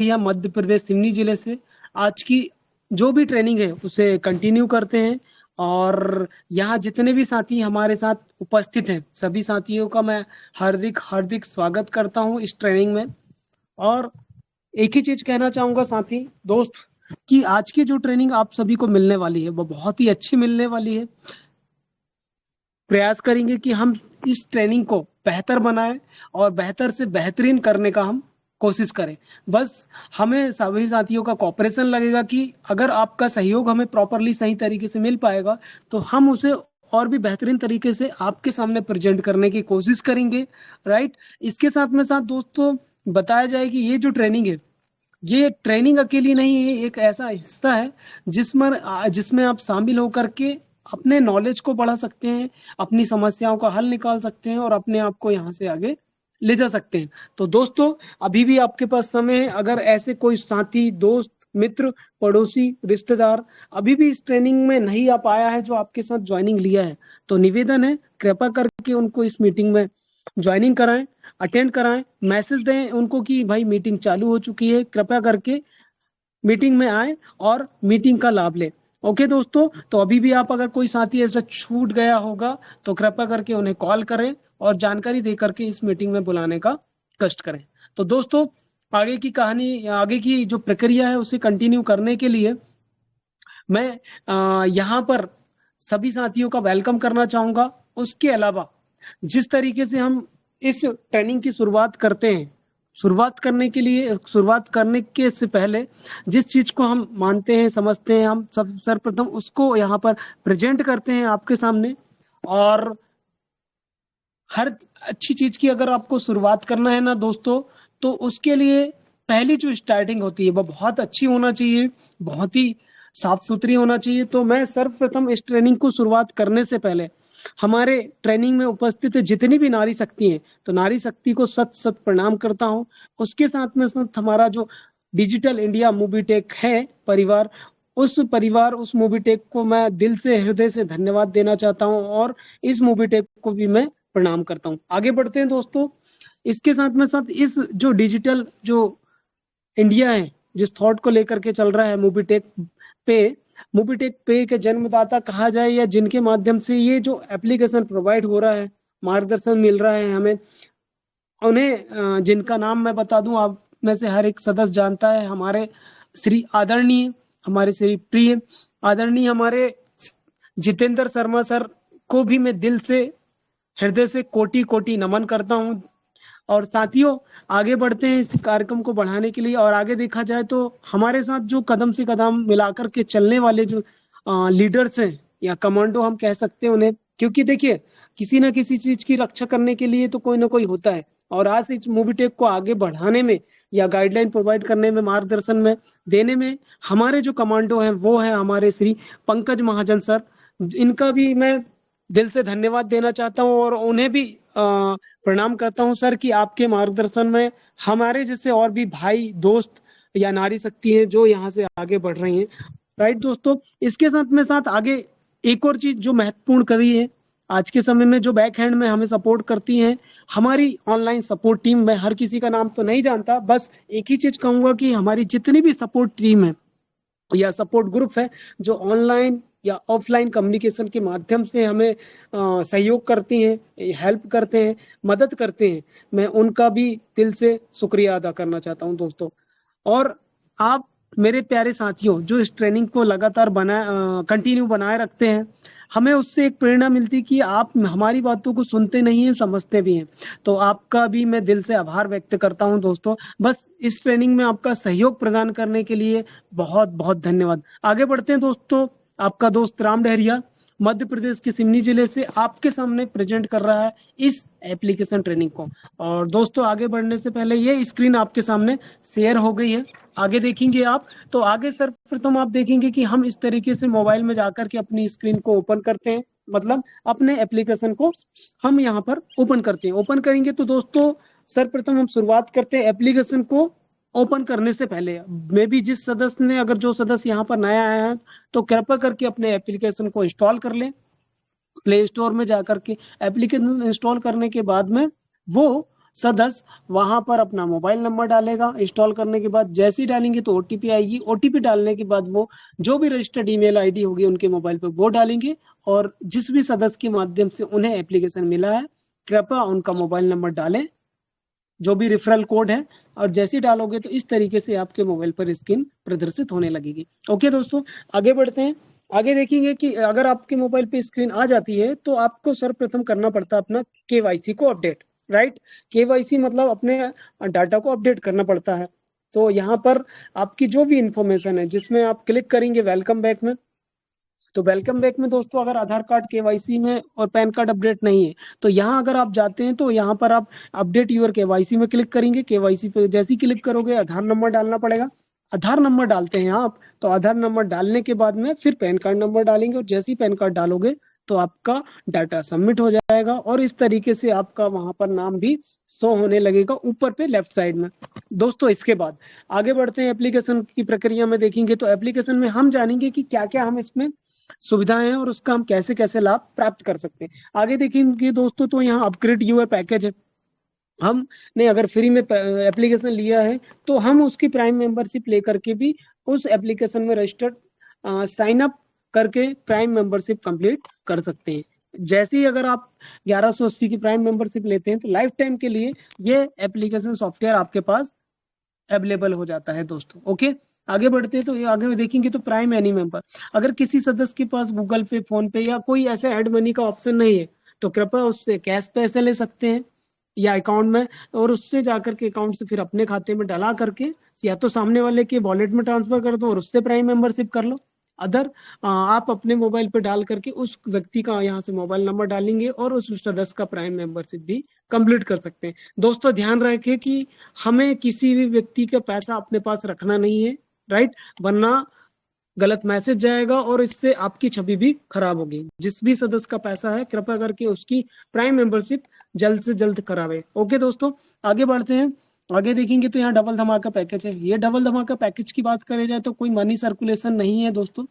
या मध्य प्रदेश सिवनी जिले से। आज की जो भी ट्रेनिंग है उसे कंटिन्यू करते हैं। और यहाँ जितने भी साथी हमारे साथ उपस्थित हैं सभी साथियों का मैं हार्दिक हार्दिक स्वागत करता हूँ इस ट्रेनिंग में। और एक ही चीज कहना चाहूंगा साथी दोस्त कि आज की जो ट्रेनिंग आप सभी को मिलने वाली है वो बहुत ही अच्छी मिलने वाली है। प्रयास करेंगे कि हम इस ट्रेनिंग को बेहतर बनाएं और बेहतर से बेहतरीन करने का हम कोशिश करें। बस हमें सभी साथियों का कॉपरेशन लगेगा कि अगर आपका सहयोग हमें प्रॉपरली सही तरीके से मिल पाएगा तो हम उसे और भी बेहतरीन तरीके से आपके सामने प्रेजेंट करने की कोशिश करेंगे। राइट। इसके साथ में साथ दोस्तों बताया जाए कि ये जो ट्रेनिंग है ये ट्रेनिंग अकेली नहीं है, एक ऐसा हिस्सा है जिसमें आप शामिल होकर के अपने नॉलेज को बढ़ा सकते हैं, अपनी समस्याओं का हल निकाल सकते हैं और अपने आप को यहाँ से आगे ले जा सकते हैं। तो दोस्तों अभी भी आपके पास समय है। अगर ऐसे कोई साथी दोस्त मित्र पड़ोसी रिश्तेदार अभी भी इस ट्रेनिंग में नहीं आ पाया है जो आपके साथ ज्वाइनिंग लिया है तो निवेदन है कृपा करके उनको इस मीटिंग में ज्वाइनिंग कराएं, अटेंड कराएं, मैसेज दें उनको कि भाई मीटिंग चालू हो चुकी है, कृपया करके मीटिंग में आए और मीटिंग का लाभ लें। ओके दोस्तों, तो अभी भी आप अगर कोई साथी ऐसा छूट गया होगा तो कृपया करके उन्हें कॉल करें और जानकारी दे करके इस मीटिंग में बुलाने का कष्ट करें। तो दोस्तों आगे की कहानी आगे की जो प्रक्रिया है उसे कंटिन्यू करने के लिए मैं यहाँ पर सभी साथियों का वेलकम करना चाहूंगा। उसके अलावा जिस तरीके से हम इस ट्रेनिंग की शुरुआत करते हैं, शुरुआत करने के से पहले जिस चीज को हम मानते हैं समझते हैं हम सब सर्वप्रथम उसको यहाँ पर प्रेजेंट करते हैं आपके सामने। और हर अच्छी चीज की अगर आपको शुरुआत करना है ना दोस्तों तो उसके लिए पहली जो स्टार्टिंग होती है वो बहुत अच्छी होना चाहिए, बहुत ही साफ सुथरी होना चाहिए। तो मैं सर्वप्रथम इस ट्रेनिंग को शुरुआत करने से पहले हमारे ट्रेनिंग में उपस्थित जितनी भी नारी शक्ति हैं तो नारी शक्ति को सत सत प्रणाम करता हूँ। उसके साथ में साथ हमारा जो डिजिटल इंडिया मूवीटेक है परिवार उस मूवीटेक को मैं दिल से हृदय से धन्यवाद देना चाहता हूँ और इस मूवीटेक को भी मैं प्रणाम करता हूँ। आगे बढ़ते हैं दोस्तों। इसके साथ में साथ इस जो डिजिटल जो इंडिया है जिस थॉट को लेकर के चल रहा है पे मूवीटेक पे के जन्मदाता कहा जाए या जिनके माध्यम से ये जो एप्लीकेशन प्रोवाइड हो रहा है मार्गदर्शन मिल रहा है हमें उन्हें जिनका नाम मैं बता दूं आप में से हर एक सदस्य जानता है। हमारे श्री प्रिय आदरणीय हमारे जितेंद्र शर्मा सर को भी मैं दिल से हृदय से कोटि कोटि नमन करता हूँ। और साथियों आगे बढ़ते हैं इस कार्यक्रम को बढ़ाने के लिए। और आगे देखा जाए तो हमारे साथ जो कदम से कदम मिलाकर के चलने वाले जो लीडर्स हैं या कमांडो हम कह सकते हैं उन्हें, क्योंकि देखिए किसी ना किसी चीज की रक्षा करने के लिए तो कोई ना कोई होता है। और आज इस मूवी टेक को आगे बढ़ाने में या गाइडलाइन प्रोवाइड करने में मार्गदर्शन में देने में हमारे जो कमांडो हैं वो है हमारे श्री पंकज महाजन सर। इनका भी मैं दिल से धन्यवाद देना चाहता हूँ और उन्हें भी प्रणाम करता हूँ सर कि आपके मार्गदर्शन में हमारे जैसे और भी भाई दोस्त या नारी शक्ति है जो यहाँ से आगे बढ़ रही हैं। राइट दोस्तों, इसके साथ में साथ आगे एक और चीज जो महत्वपूर्ण करी है आज के समय में जो बैक हैंड में हमें सपोर्ट करती है हमारी ऑनलाइन सपोर्ट टीम। मैं हर किसी का नाम तो नहीं जानता, बस एक ही चीज कहूंगा कि हमारी जितनी भी सपोर्ट टीम है या सपोर्ट ग्रुप है जो ऑनलाइन या ऑफलाइन कम्युनिकेशन के माध्यम से हमें सहयोग करती हैं, हेल्प करते हैं, मदद करते हैं, मैं उनका भी दिल से शुक्रिया अदा करना चाहता हूं दोस्तों। और आप मेरे प्यारे साथियों जो इस ट्रेनिंग को लगातार कंटिन्यू बनाए रखते हैं हमें उससे एक प्रेरणा मिलती कि आप हमारी बातों को सुनते नहीं हैं समझते भी हैं। तो आपका भी मैं दिल से आभार व्यक्त करता हूं दोस्तों। बस इस ट्रेनिंग में आपका सहयोग प्रदान करने के लिए बहुत बहुत धन्यवाद। आगे बढ़ते हैं दोस्तों। आपका दोस्त राम डहरिया मध्य प्रदेश के सिवनी जिले से आपके सामने प्रेजेंट कर रहा है इस एप्लीकेशन ट्रेनिंग को। और दोस्तों आगे बढ़ने से पहले ये स्क्रीन आपके सामने शेयर हो गई है, आगे देखेंगे आप। तो आगे सर्वप्रथम आप देखेंगे कि हम इस तरीके से मोबाइल में जाकर के अपनी स्क्रीन को ओपन करते हैं, मतलब अपने एप्लीकेशन को हम यहाँ पर ओपन करते हैं। ओपन करेंगे तो दोस्तों सर्वप्रथम हम शुरुआत करते हैं एप्लीकेशन को ओपन करने से पहले मे भी जिस सदस्य ने अगर जो सदस्य यहाँ पर नया आया है तो कृपया करके अपने एप्लीकेशन को इंस्टॉल कर लें। प्ले स्टोर में जाकर के एप्लीकेशन इंस्टॉल करने के बाद में वो सदस्य वहां पर अपना मोबाइल नंबर डालेगा। इंस्टॉल करने के बाद जैसे ही डालेंगे तो ओटीपी आएगी। ओटीपी डालने के बाद वो जो भी रजिस्टर्ड ईमेल आईडी होगी उनके मोबाइल पर वो डालेंगे, और जिस भी सदस्य के माध्यम से उन्हें एप्लीकेशन मिला है कृपया उनका मोबाइल नंबर डालें, जो भी रेफरल कोड है, और जैसे ही डालोगे तो इस तरीके से आपके मोबाइल पर स्क्रीन प्रदर्शित होने लगेगी। ओके दोस्तों, आगे बढ़ते हैं। आगे देखेंगे कि अगर आपके मोबाइल पे स्क्रीन आ जाती है तो आपको सर्वप्रथम करना पड़ता है अपना केवाईसी को अपडेट। राइट, केवाईसी मतलब अपने डाटा को अपडेट करना पड़ता है। तो यहाँ पर आपकी जो भी इंफॉर्मेशन है जिसमें आप क्लिक करेंगे वेलकम बैक में, तो वेलकम बैक में दोस्तों अगर आधार कार्ड केवाईसी में और पैन कार्ड अपडेट नहीं है तो यहाँ अगर आप जाते हैं तो यहाँ पर आप अपडेट यूर केवाईसी में क्लिक करेंगे। केवाईसी पे जैसे ही क्लिक करोगे आधार नंबर डालना पड़ेगा। आधार नंबर डालते हैं आप, तो आधार नंबर डालने के बाद में फिर पैन कार्ड नंबर डालेंगे, और जैसे ही पैन कार्ड डालोगे तो आपका डाटा सबमिट हो जाएगा, और इस तरीके से आपका वहां पर नाम भी शो होने लगेगा ऊपर पे लेफ्ट साइड में। दोस्तों इसके बाद आगे बढ़ते हैं, एप्लीकेशन की प्रक्रिया में देखेंगे तो एप्लीकेशन में हम जानेंगे कि क्या क्या हम इसमें सुविधाएं हैं और उसका हम कैसे कैसे लाभ प्राप्त कर सकते हैं। आगे देखेंगे दोस्तों तो यहाँ अपग्रेड यूर पैकेज है। हमने अगर फ्री में एप्लीकेशन लिया है तो हम उसकी प्राइम मेंबरशिप लेकर के भी उस एप्लीकेशन में रजिस्टर्ड साइन अप करके प्राइम मेंबरशिप कंप्लीट कर सकते हैं। जैसे ही अगर आप 1180 की प्राइम मेंबरशिप लेते हैं तो लाइफ टाइम के लिए ये एप्लीकेशन सॉफ्टवेयर आपके पास अवेलेबल हो जाता है दोस्तों। ओके, आगे बढ़ते हैं तो ये आगे देखेंगे तो प्राइम एनी मेंबर, अगर किसी सदस्य के पास गूगल पे, फोन पे या कोई ऐसे ऐड मनी का ऑप्शन नहीं है तो कृपया उससे कैश पैसे ले सकते हैं या अकाउंट में, और उससे जाकर के अकाउंट से फिर अपने खाते में डला करके या तो सामने वाले के वॉलेट में ट्रांसफर कर दो और उससे प्राइम मेंबरशिप कर लो। अदर आप अपने मोबाइल पे डाल करके उस व्यक्ति का यहाँ से मोबाइल नंबर डालेंगे और उस सदस्य का प्राइम मेंबरशिप भी कंप्लीट कर सकते हैं। दोस्तों ध्यान रखें कि हमें किसी भी व्यक्ति का पैसा अपने पास रखना नहीं है। राइट, वरना गलत मैसेज जाएगा और इससे आपकी छवि भी खराब होगी। जिस भी सदस्य का पैसा है कृपया करके उसकी प्राइम मेंबरशिप जल्द से जल्द करावे। ओके दोस्तों, आगे बढ़ते हैं। आगे देखेंगे तो यहाँ डबल धमाका पैकेज है। ये डबल धमाका पैकेज की बात करें जाए तो कोई मनी सर्कुलेशन नहीं है दोस्तों,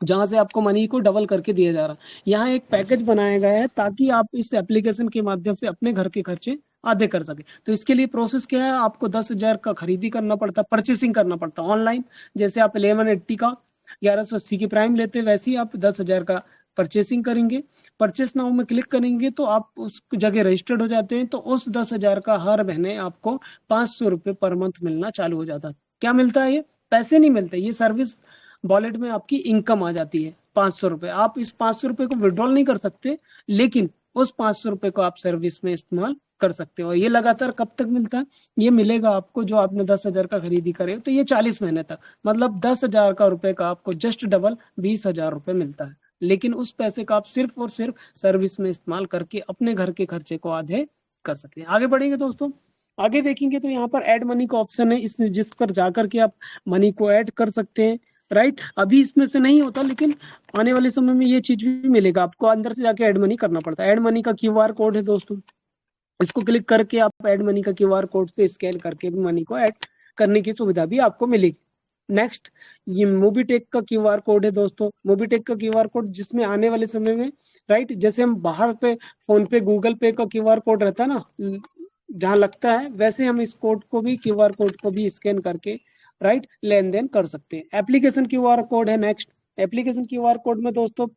जहां से आपको मनी को डबल करके दिया जा रहा है। यहाँ एक पैकेज बनाया गया है ताकि आप इस एप्लीकेशन के माध्यम से अपने घर के खर्चे आधे कर सके। तो इसके लिए प्रोसेस क्या है, आपको 10,000 का खरीदी करना पड़ता, परचेसिंग करना पड़ता ऑनलाइन। जैसे आप 1180 का 1180 की प्राइम लेते हैं वैसे ही आप 10,000 का परचेसिंग करेंगे। परचेस नाउ में क्लिक करेंगे तो आप उस जगह रजिस्टर्ड हो जाते हैं। तो उस 10,000 का हर महीने आपको 500 रुपये पर मंथ मिलना चालू हो जाता है। क्या मिलता है, ये पैसे नहीं मिलते, ये सर्विस वॉलेट में आपकी इनकम आ जाती है 500 रुपये। आप इस 500 रुपये को विड्रॉल नहीं कर सकते, लेकिन उस 500 रुपये को आप सर्विस में इस्तेमाल कर सकते हो। और ये लगातार कब तक मिलता है, ये मिलेगा आपको जो आपने 10,000 का खरीदी करे तो ये 40 महीने तक, मतलब 10,000 का रुपए का आपको जस्ट डबल 20,000 रुपये मिलता है। लेकिन उस पैसे का आप सिर्फ और सिर्फ सर्विस में इस्तेमाल करके अपने घर के खर्चे को आधे कर सकते हैं। आगे बढ़ेंगे दोस्तों, आगे देखेंगे तो यहाँ पर ऐड मनी का ऑप्शन है, इस जिस पर जाकर के आप मनी को ऐड कर सकते हैं। राइट, अभी इसमें से नहीं होता लेकिन आने वाले समय में ये चीज भी मिलेगा आपको। अंदर से जाके ऐड मनी करना पड़ता है। ऐड मनी का क्यूआर कोड है दोस्तों, इसको क्लिक करके आप ऐड मनी का क्यूआर कोड से स्कैन करके भी मनी को ऐड करने की सुविधा भी आपको मिलेगी। नेक्स्ट, ये मोबीटेक का क्यूआर कोड है दोस्तों। मोबीटेक का क्यूआर कोड जिसमें आने वाले समय में, राइट, जैसे हम बाहर पे फोन पे, गूगल पे का क्यूआर कोड रहता है ना जहाँ लगता है, वैसे हम इस कोड को भी, क्यूआर कोड को भी स्कैन करके राइट लेन देन कर सकते हैं। एप्लीकेशन क्यूआर कोड है नेक्स्ट। एप्लीकेशन क्यूआर कोड में दोस्तों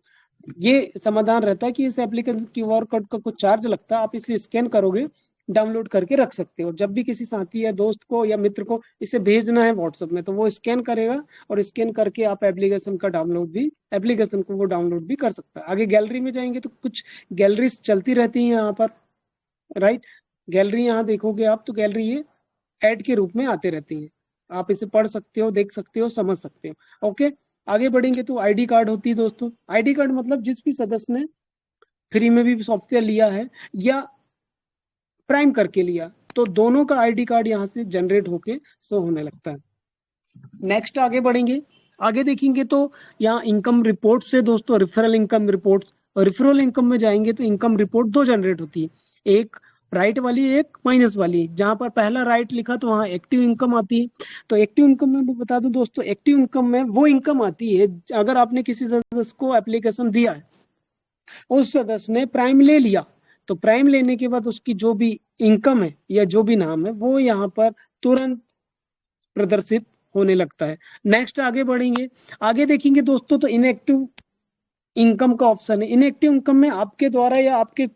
ये समाधान रहता है कि इस एप्लीकेशन क्यूआर कोड का कुछ चार्ज लगता है, आप इसे स्कैन करोगे, डाउनलोड करके रख सकते हो। जब भी किसी साथी या दोस्त को या मित्र को इसे भेजना है व्हाट्सएप में तो वो स्कैन करेगा और स्कैन करके आप एप्लीकेशन का डाउनलोड भी, एप्लीकेशन को वो डाउनलोड भी कर सकता है। आगे गैलरी में जाएंगे तो कुछ गैलरीज चलती रहती है यहाँ पर। राइट, गैलरी यहाँ देखोगे आप तो गैलरी ये ऐड के रूप में आते रहती है, आप इसे पढ़ सकते हो, देख सकते हो, समझ सकते हो। ओके, आगे बढ़ेंगे तो आईडी कार्ड होती है दोस्तों। आईडी कार्ड मतलब जिस भी सदस्य ने फ्री में भी सॉफ्टवेयर लिया है या प्राइम करके लिया तो दोनों का आईडी कार्ड यहाँ से जनरेट होके शो होने लगता है। नेक्स्ट आगे बढ़ेंगे, आगे देखेंगे तो यहाँ इनकम रिपोर्ट से दोस्तों, referral income report, referral income में जाएंगे तो इनकम रिपोर्ट दो जनरेट होती है, एक राइट वाली, एक माइनस वाली। जहां पर पहला राइट लिखा तो वहां एक्टिव इनकम आती है। तो एक्टिव इनकम में भी बता दूं दोस्तों, एक्टिव इनकम में वो इनकम आती है अगर आपने किसी सदस्य को एप्लीकेशन दिया है, उस सदस्य ने प्राइम ले लिया तो प्राइम लेने के बाद उसकी जो भी इनकम है या जो भी नाम है वो यहाँ पर तुरंत प्रदर्शित होने लगता है। नेक्स्ट आगे बढ़ेंगे, आगे देखेंगे दोस्तों तो इनएक्टिव इनकम का ऑप्शन है। इनएक्टिव इनकम में आपके द्वारा या आपके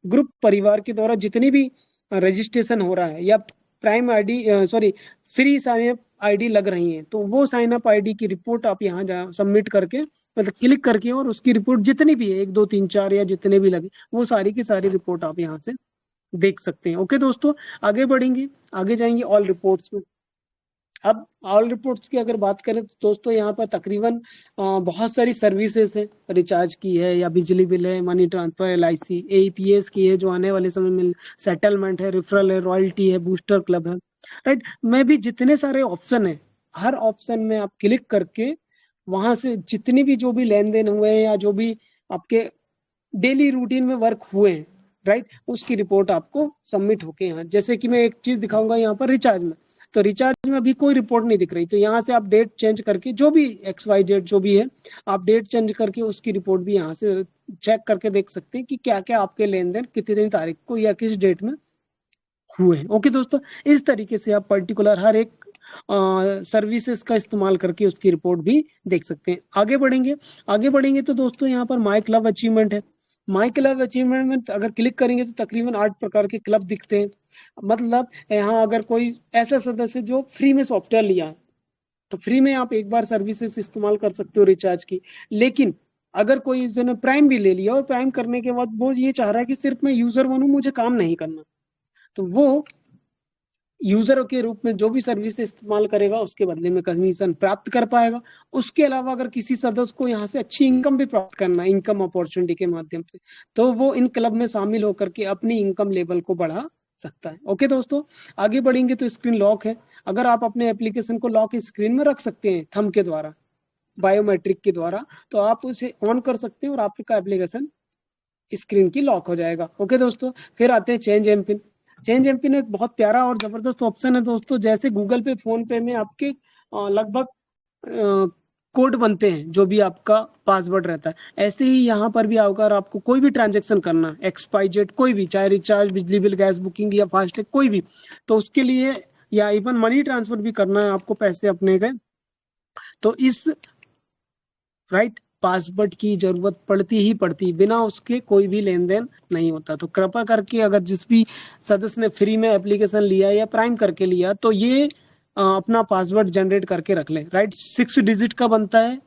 ग्रुप परिवार के द्वारा जितनी भी रजिस्ट्रेशन हो रहा है या prime ID sorry free sign up ID लग रही है, तो वो साइन अप आईडी की रिपोर्ट आप यहाँ सबमिट करके मतलब क्लिक करके और उसकी रिपोर्ट जितनी भी है 1 2 3 4 या जितने भी लगे वो सारी की सारी रिपोर्ट आप यहाँ से देख सकते हैं। ओके दोस्तों, आगे बढ़ेंगे, आगे जाएंगे ऑल रिपोर्ट्स में। अब ऑल रिपोर्ट्स की अगर बात करें तो दोस्तों यहाँ पर तकरीबन बहुत सारी सर्विसेज है, रिचार्ज की है या बिजली बिल है, मनी ट्रांसफर, LIC, APS की है जो आने वाले समय में, सेटलमेंट है, रेफरल है, रॉयल्टी है, बूस्टर क्लब है, राइट। मैं भी जितने सारे ऑप्शन है, हर ऑप्शन में आप क्लिक करके वहां से जितने भी जो भी लेन देन हुए हैं या जो भी आपके डेली रूटीन में वर्क हुए हैं, राइट, उसकी रिपोर्ट आपको सबमिट होके यहाँ, जैसे कि मैं एक चीज दिखाऊंगा यहाँ पर रिचार्ज में, तो रिचार्ज में अभी कोई रिपोर्ट नहीं दिख रही, तो यहाँ से आप डेट चेंज करके जो भी XYZ जो भी है आप डेट चेंज करके उसकी रिपोर्ट भी यहाँ से चेक करके देख सकते हैं कि क्या क्या आपके लेन देन कितनी तारीख को या किस डेट में हुए हैं। ओके दोस्तों, इस तरीके से आप पर्टिकुलर हर एक सर्विसेज का इस्तेमाल करके उसकी रिपोर्ट भी देख सकते हैं। आगे बढ़ेंगे, आगे बढ़ेंगे तो दोस्तों यहाँ पर माई क्लब अचीवमेंट है। माई क्लब अचीवमेंट में अगर क्लिक करेंगे तो तकरीबन 8 प्रकार के क्लब दिखते हैं। मतलब यहाँ अगर कोई ऐसा सदस्य जो फ्री में सॉफ्टवेयर लिया है तो फ्री में आप एक बार सर्विसेज इस्तेमाल कर सकते हो रिचार्ज की। लेकिन अगर कोई ने प्राइम भी ले लिया और प्राइम करने के बाद वो ये चाह रहा है कि सिर्फ मैं यूजर बनूं, मुझे काम नहीं करना, तो वो यूजर के रूप में जो भी सर्विस इस्तेमाल करेगा उसके बदले में कमीशन प्राप्त कर पाएगा। उसके अलावा अगर किसी सदस्य को यहाँ से अच्छी इनकम भी प्राप्त करना है इनकम अपॉर्चुनिटी के माध्यम से, तो वो इन क्लब में शामिल होकर के अपनी इनकम लेवल को बढ़ा सकता है। ओके दोस्तों, आगे बढ़ेंगे तो स्क्रीन लॉक है। अगर आप अपने एप्लीकेशन को लॉक स्क्रीन में रख सकते हैं थंब के द्वारा, बायोमेट्रिक के द्वारा, तो आप उसे ऑन कर सकते हैं और आपका एप्लीकेशन स्क्रीन की लॉक हो जाएगा। ओके दोस्तों, फिर आते हैं change M PIN. Change M PIN एक बहुत प्यारा और जबरदस्त ऑप्शन है दोस्तों। जैसे गूगल पे, फोन पे में आपके लगभग कोड बनते हैं जो भी आपका पासवर्ड रहता है, ऐसे ही यहाँ पर भी अगर आपको कोई भी ट्रांजेक्शन करना है XYZ कोई भी, चाहे रिचार्ज, बिजली बिल, गैस बुकिंग या फास्टैग कोई भी, तो उसके लिए या इवन मनी ट्रांसफर भी करना है आपको पैसे अपने के, तो इस राइट पासवर्ड की जरूरत पड़ती ही पड़ती, बिना उसके कोई भी लेन देन नहीं होता। तो कृपया करके अगर जिस भी सदस्य ने फ्री में एप्लीकेशन लिया या प्राइम करके लिया तो ये अपना पासवर्ड जनरेट करके रख ले, राइट। 6 डिजिट का बनता है,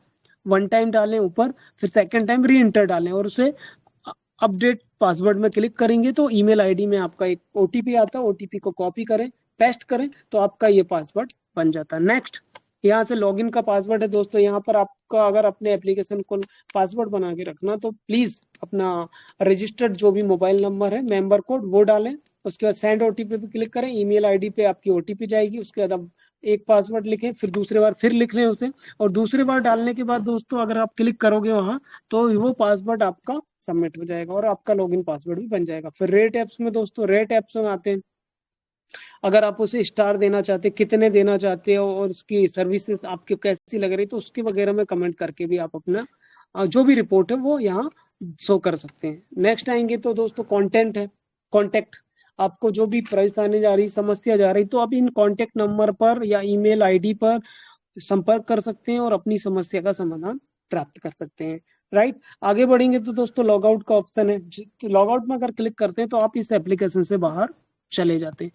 1 टाइम डालें ऊपर, फिर सेकेंड टाइम री इंटर डालें और उसे अपडेट पासवर्ड में क्लिक करेंगे तो ईमेल आईडी में आपका एक OTP आता है, OTP को कॉपी करें, पेस्ट करें, तो आपका ये पासवर्ड बन जाता है। नेक्स्ट, यहाँ से लॉगिन का पासवर्ड है दोस्तों। यहाँ पर आपका अगर अपने एप्लीकेशन को पासवर्ड बना के रखना तो प्लीज अपना रजिस्टर्ड जो भी मोबाइल नंबर है, मेंबर कोड, वो डालें। उसके बाद सेंड OTP पे क्लिक करें, ईमेल आईडी पे आपकी OTP जाएगी। उसके बाद आप एक पासवर्ड लिखें, फिर दूसरे बार फिर लिख लें उसे, और दूसरी बार डालने के बाद दोस्तों अगर आप क्लिक करोगे वहां तो वो पासवर्ड आपका सबमिट हो जाएगा और आपका लॉगिन पासवर्ड भी बन जाएगा। फिर रेट एप्स में दोस्तों, रेट एप्स में आते हैं। अगर आप उसे स्टार देना चाहते, कितने देना चाहते हो और उसकी सर्विसेज आपकी कैसी लग रही, तो उसके वगैरह में कमेंट करके भी आप अपना जो भी रिपोर्ट है वो यहाँ शो कर सकते हैं। नेक्स्ट आएंगे तो दोस्तों कंटेंट है, कॉन्टेक्ट। आपको जो भी परेशानी जा रही, समस्या जा रही, तो आप इन कॉन्टेक्ट नंबर पर या ईमेल आईडी पर संपर्क कर सकते हैं और अपनी समस्या का समाधान प्राप्त कर सकते हैं, राइट। आगे बढ़ेंगे तो दोस्तों लॉग आउट का ऑप्शन है। लॉग आउट में अगर क्लिक करते हैं तो आप इस एप्लीकेशन से बाहर चले जाते हैं।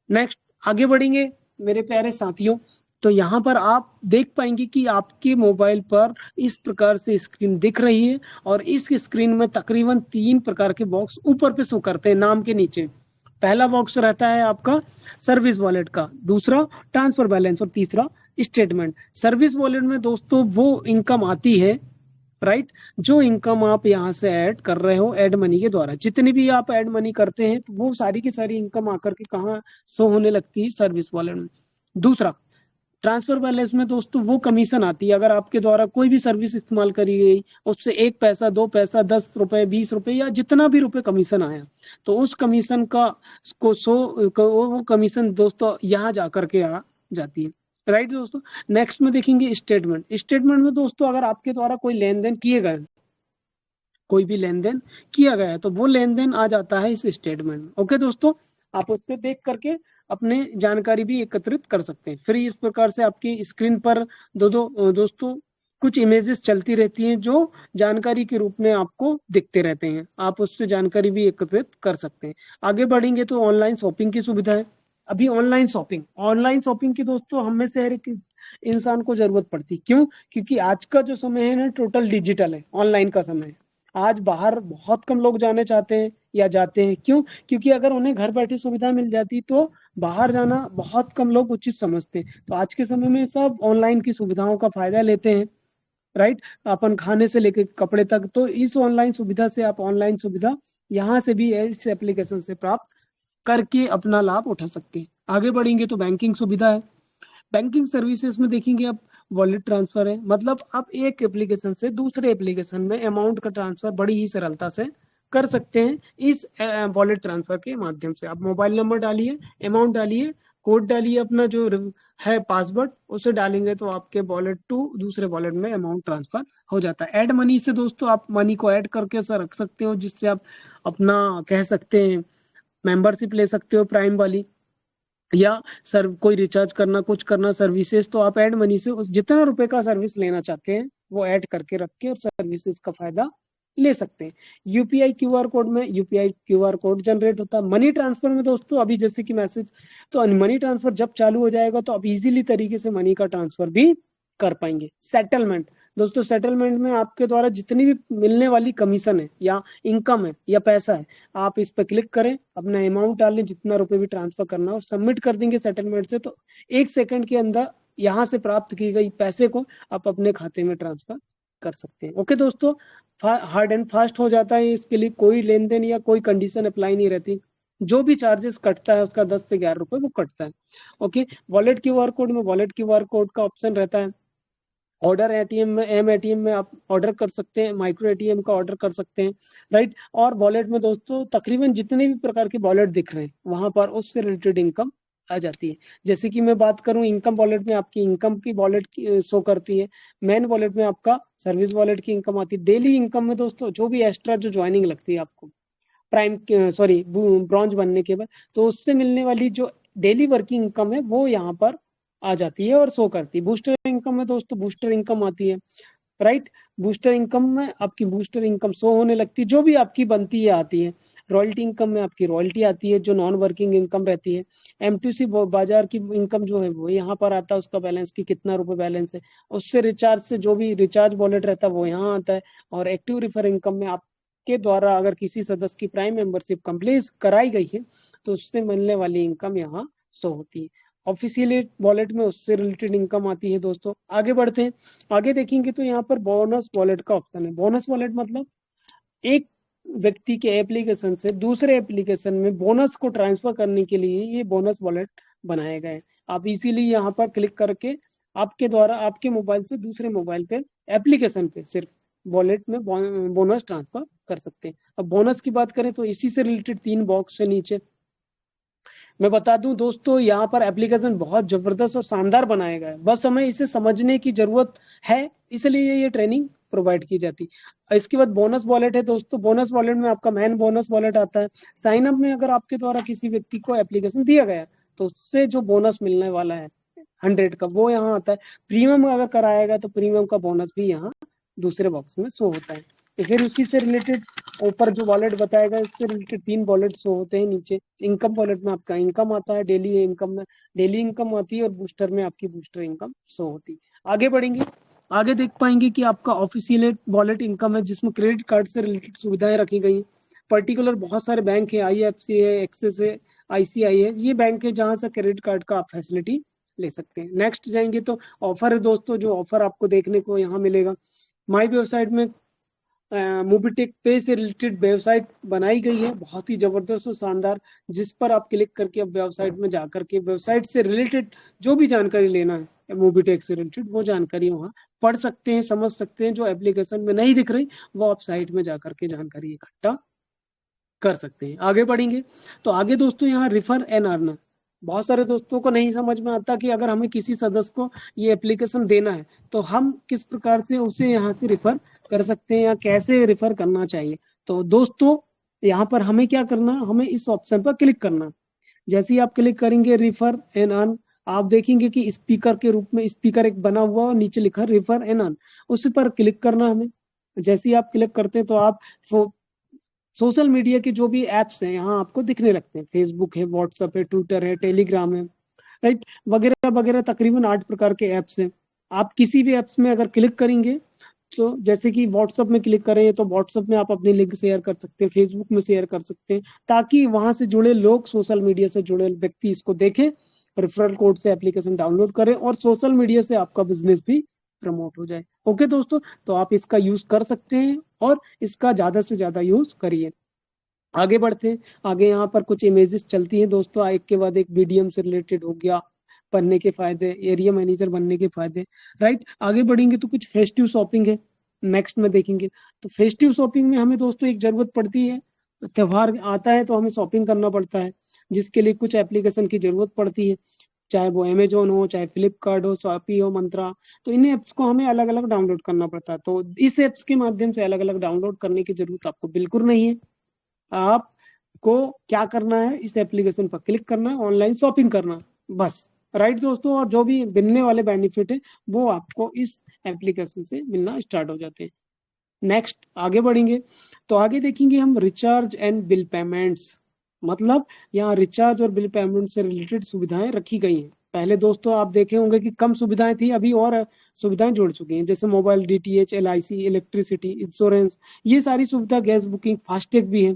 नेक्स्ट आगे बढ़ेंगे मेरे प्यारे साथियों, तो यहाँ पर आप देख पाएंगे कि आपके मोबाइल पर इस प्रकार से स्क्रीन दिख रही है और इस स्क्रीन में तकरीबन 3 प्रकार के बॉक्स ऊपर पे शो करते हैं नाम के नीचे। पहला बॉक्स रहता है आपका सर्विस वॉलेट का, दूसरा ट्रांसफर बैलेंस और तीसरा स्टेटमेंट। सर्विस वॉलेट में दोस्तों वो इनकम आती है, राइट, जो इनकम आप यहाँ से ऐड कर रहे हो ऐड मनी के द्वारा। जितनी भी आप ऐड मनी करते हैं तो वो सारी की सारी इनकम आकर के कहाँ शो होने लगती है, सर्विस वॉलेट में। दूसरा ट्रांसफर बैलेंस में दोस्तों वो कमीशन आती है, अगर आपके द्वारा कोई भी सर्विस इस्तेमाल करी गई, उससे 1 पैसा, 2 पैसा, 10 रुपए, 20 रुपए या जितना भी रुपए कमीशन आया, तो उस कमीशन का को वो कमीशन दोस्तों यहाँ जा करके आ जाती है, राइट दोस्तों। नेक्स्ट में देखेंगे स्टेटमेंट। स्टेटमेंट में दोस्तों अगर आपके द्वारा कोई लेन देन किए गए कोई भी लेन देन किया गया है तो वो लेन देन आ जाता है इस स्टेटमेंट में। ओके दोस्तों, आप उससे देख करके अपने जानकारी भी एकत्रित कर सकते हैं। फिर इस प्रकार से आपकी स्क्रीन पर दोस्तों कुछ इमेजेस चलती रहती हैं जो जानकारी के रूप में आपको दिखते रहते हैं, आप उससे जानकारी भी एकत्रित कर सकते हैं। आगे बढ़ेंगे तो ऑनलाइन शॉपिंग की सुविधा है। अभी ऑनलाइन शॉपिंग की दोस्तों हम में से हर एक इंसान को जरूरत पड़ती, क्यों? क्योंकि आज का जो समय है ना टोटल डिजिटल है, ऑनलाइन का समय है। आज बाहर बहुत कम लोग जाने चाहते हैं या जाते हैं, क्यों? क्योंकि अगर उन्हें घर बैठे सुविधा मिल जाती तो बाहर जाना बहुत कम लोग उचित समझते हैं। तो आज के समय में सब ऑनलाइन की सुविधाओं का फायदा लेते हैं, राइट? अपन खाने से लेकर कपड़े तक, तो इस ऑनलाइन सुविधा से आप ऑनलाइन सुविधा यहाँ से भी इस एप्लीकेशन से प्राप्त करके अपना लाभ उठा सकते हैं। आगे बढ़ेंगे तो बैंकिंग सुविधा है। बैंकिंग सर्विसेज में देखेंगे आप, वॉलेट ट्रांसफर है, मतलब आप एक एप्लीकेशन से दूसरे एप्लीकेशन में अमाउंट का ट्रांसफर बड़ी ही सरलता से कर सकते हैं इस वॉलेट ट्रांसफर के माध्यम से। आप मोबाइल नंबर डालिए, अमाउंट डालिए, कोड डालिए, अपना जो है पासवर्ड उसे डालेंगे तो आपके वॉलेट टू दूसरे वॉलेट में अमाउंट ट्रांसफर हो जाता है। ऐड मनी से दोस्तों आप मनी को ऐड करके उसे रख सकते हो, जिससे आप अपना कह सकते हैं मेंबरशिप ले सकते हो प्राइम वाली, या सर कोई रिचार्ज करना, कुछ करना सर्विसेज, तो आप ऐड मनी से उस जितना रुपए का सर्विस लेना चाहते हैं वो ऐड करके रख के और सर्विसेज का फायदा ले सकते हैं। यूपीआई क्यूआर कोड में यूपीआई क्यूआर कोड जनरेट होता है। मनी ट्रांसफर में दोस्तों अभी जैसे कि मैसेज, तो मनी ट्रांसफर जब चालू हो जाएगा तो आप इजीली तरीके से मनी का ट्रांसफर भी कर पाएंगे। सेटलमेंट, दोस्तों सेटलमेंट में आपके द्वारा जितनी भी मिलने वाली कमीशन है या इनकम है या पैसा है, आप इस पर क्लिक करें, अपना अमाउंट डालें, जितना रुपए भी ट्रांसफर करना हो सबमिट कर देंगे सेटलमेंट से, तो 1 सेकंड के अंदर यहाँ से प्राप्त की गई पैसे को आप अपने खाते में ट्रांसफर कर सकते हैं। ओके दोस्तों, हार्ड एंड फास्ट हो जाता है, इसके लिए कोई लेन देन या कोई कंडीशन अप्लाई नहीं रहती, जो भी चार्जेस कटता है उसका 10 से 11 रुपए वो कटता है। ओके, वॉलेट क्यूआर कोड में वॉलेट क्यूआर कोड का ऑप्शन रहता है। ऑर्डर एटीएम में, एम एटीएम में आप ऑर्डर कर सकते हैं, माइक्रो एटीएम का ऑर्डर कर सकते हैं, राइट? और वॉलेट में दोस्तों तकरीबन जितने भी प्रकार के वॉलेट दिख रहे हैं वहां पर उससे रिलेटेड इनकम आ जाती है। जैसे कि मैं बात करूं इनकम वॉलेट में, आपकी इनकम की वॉलेट की शो करती है। मेन वॉलेट में आपका सर्विस वॉलेट की इनकम आती है। डेली इनकम में दोस्तों जो भी एक्स्ट्रा जो ज्वाइनिंग लगती है आपको प्राइम, सॉरी ब्रॉन्ज बनने के बाद, तो उससे मिलने वाली जो डेली वर्किंग इनकम है वो यहाँ पर आ जाती है और शो करती है। बूस्टर इनकम में दोस्तों बूस्टर इनकम आती है, राइट? बूस्टर इनकम में आपकी बूस्टर इनकम शो होने लगती है, जो भी आपकी बनती है आती है। रॉयल्टी इनकम में आपकी रॉयल्टी आती है जो नॉन वर्किंग इनकम रहती है। एमटीसी बाजार की इनकम जो है वो यहाँ पर आता है, उसका बैलेंस की कितना रुपए बैलेंस है, उससे रिचार्ज से जो भी रिचार्ज वॉलेट रहता है वो यहाँ आता है। और एक्टिव रिफर इनकम में आपके द्वारा अगर किसी सदस्य की प्राइम मेंबरशिप कंप्लीट कराई गई है तो उससे मिलने वाली इनकम यहाँ शो होती है। ऑफिशियली वॉलेट में उससे रिलेटेड इनकम आती है। दोस्तों आगे बढ़ते हैं, आगे देखेंगे तो यहाँ पर बोनस वॉलेट का ऑप्शन है। बोनस वॉलेट मतलब एक व्यक्ति के एप्लीकेशन से दूसरे एप्लीकेशन में बोनस को ट्रांसफर करने के लिए ये बोनस वॉलेट बनाए गए हैं। आप इजीली यहाँ पर क्लिक करके आपके द्वारा आपके मोबाइल से दूसरे मोबाइल पे एप्लीकेशन पे सिर्फ वॉलेट में बोनस ट्रांसफर कर सकते हैं। अब बोनस की बात करें तो इसी से रिलेटेड 3 बॉक्स से नीचे मैं बता दूं दोस्तों, यहाँ पर एप्लीकेशन बहुत जबरदस्त और शानदार बनाया गया है, बस हमें इसे समझने की जरूरत है, इसलिए ये ट्रेनिंग प्रोवाइड की जाती है। इसके बाद बोनस वॉलेट है दोस्तों। बोनस वॉलेट में आपका मैन बोनस वॉलेट आता है। साइन अप में अगर आपके द्वारा किसी व्यक्ति को एप्लीकेशन दिया गया तो उससे जो बोनस मिलने वाला है 100 का वो यहाँ आता है। प्रीमियम अगर कराएगा तो प्रीमियम का बोनस भी यहाँ दूसरे बॉक्स में शो होता है। तो फिर उसी से रिलेटेड ऊपर जो वॉलेट बताएगा इससे रिलेटेड 3 वॉलेट शो होते हैं नीचे। इनकम वॉलेट में आपका इनकम आता है, डेली इनकम में डेली इनकम आती है, और बूस्टर में आपकी बूस्टर इनकम शो होती है। आगे बढ़ेंगे, आगे देख पाएंगे कि आपका ऑफिशियल वॉलेट इनकम है जिसमें क्रेडिट कार्ड से रिलेटेड सुविधाएं रखी गई हैं। पर्टिकुलर बहुत सारे बैंक है, आईएफसी है, एक्सिस है, आईसीआई है, ये बैंक है जहां से क्रेडिट कार्ड का आप फैसिलिटी ले सकते हैं। नेक्स्ट जाएंगे तो ऑफर है दोस्तों, जो ऑफर आपको देखने को यहाँ मिलेगा। माई वेबसाइट में मोबिटेक पे से रिलेटेड वेबसाइट बनाई गई है, बहुत ही जबरदस्त और शानदार, जिस पर आप क्लिक करके अब वेबसाइट में जाकर के वेबसाइट से रिलेटेड जो भी जानकारी लेना है मोबिटेक से रिलेटेड वो जानकारी वहाँ पढ़ सकते हैं, समझ सकते हैं। जो एप्लीकेशन में नहीं दिख रही वो आप साइट में जाकर के जानकारी इकट्ठा कर सकते हैं। आगे बढ़ेंगे तो आगे दोस्तों यहाँ रिफर एंड अर्न, बहुत सारे दोस्तों को नहीं समझ में आता कि अगर हमें किसी सदस्य को ये एप्लीकेशन देना है तो हम किस प्रकार से उसे यहाँ से रिफर कर सकते हैं या कैसे रिफर करना चाहिए। तो दोस्तों यहाँ पर हमें क्या करना, हमें इस ऑप्शन पर क्लिक करना। जैसे ही आप क्लिक करेंगे रिफर एंड अर्न, आप देखेंगे कि स्पीकर के रूप में स्पीकर एक बना हुआ और नीचे लिखा रिफर एंड अर्न, उस पर क्लिक करना हमें। जैसे ही आप क्लिक करते हैं तो आप सोशल मीडिया के जो भी एप्स हैं यहाँ आपको दिखने लगते हैं। फेसबुक है, व्हाट्सएप है, ट्विटर है, टेलीग्राम है, राइट, वगैरह वगैरह, तकरीबन 8 प्रकार के ऐप्स हैं। आप किसी भी ऐप्स में अगर क्लिक करेंगे तो जैसे कि व्हाट्सएप में क्लिक करें तो व्हाट्सएप में आप अपनी लिंक शेयर कर सकते हैं, फेसबुक में शेयर कर सकते हैं, ताकि वहां से जुड़े लोग, सोशल मीडिया से जुड़े व्यक्ति इसको देखें, रेफरल कोड से एप्लीकेशन डाउनलोड करें और सोशल मीडिया से आपका बिजनेस भी प्रमोट हो जाए। ओके दोस्तों, तो आप इसका यूज कर सकते हैं और इसका ज्यादा से ज्यादा यूज करिए। आगे बढ़ते हैं। आगे यहाँ पर कुछ इमेजेस चलती हैं दोस्तों, एक के बाद एक, मीडियम से रिलेटेड हो गया, पढ़ने के फायदे, एरिया मैनेजर बनने के फायदे, राइट। आगे बढ़ेंगे तो कुछ फेस्टिव शॉपिंग है, नेक्स्ट में देखेंगे। तो फेस्टिव शॉपिंग में हमें दोस्तों एक जरूरत पड़ती है, त्योहार आता है तो हमें शॉपिंग करना पड़ता है, जिसके लिए कुछ एप्लीकेशन की जरूरत पड़ती है, चाहे वो अमेजोन हो, चाहे फ्लिपकार्ट हो, शॉपी हो, मंत्रा। तो इन एप्स को हमें अलग अलग डाउनलोड करना पड़ता है। तो इस एप्स के माध्यम से अलग अलग डाउनलोड करने की जरूरत आपको बिल्कुल नहीं है। आपको क्या करना है, इस एप्लीकेशन पर क्लिक करना है, ऑनलाइन शॉपिंग करना है, बस। राइट दोस्तों, और जो भी मिलने वाले बेनिफिट है वो आपको इस एप्लीकेशन से मिलना स्टार्ट हो जाते हैं। नेक्स्ट आगे बढ़ेंगे तो आगे देखेंगे हम रिचार्ज एंड बिल पेमेंट्स। मतलब यहाँ रिचार्ज और बिल पेमेंट से रिलेटेड सुविधाएं रखी गई हैं। पहले दोस्तों आप देखे होंगे कि कम सुविधाएं थी, अभी और सुविधाएं जुड़ चुकी हैं, जैसे mobile, DTH, LIC, electricity, insurance, ये सारी सुविधा, गैस बुकिंग, फास्टैग भी है।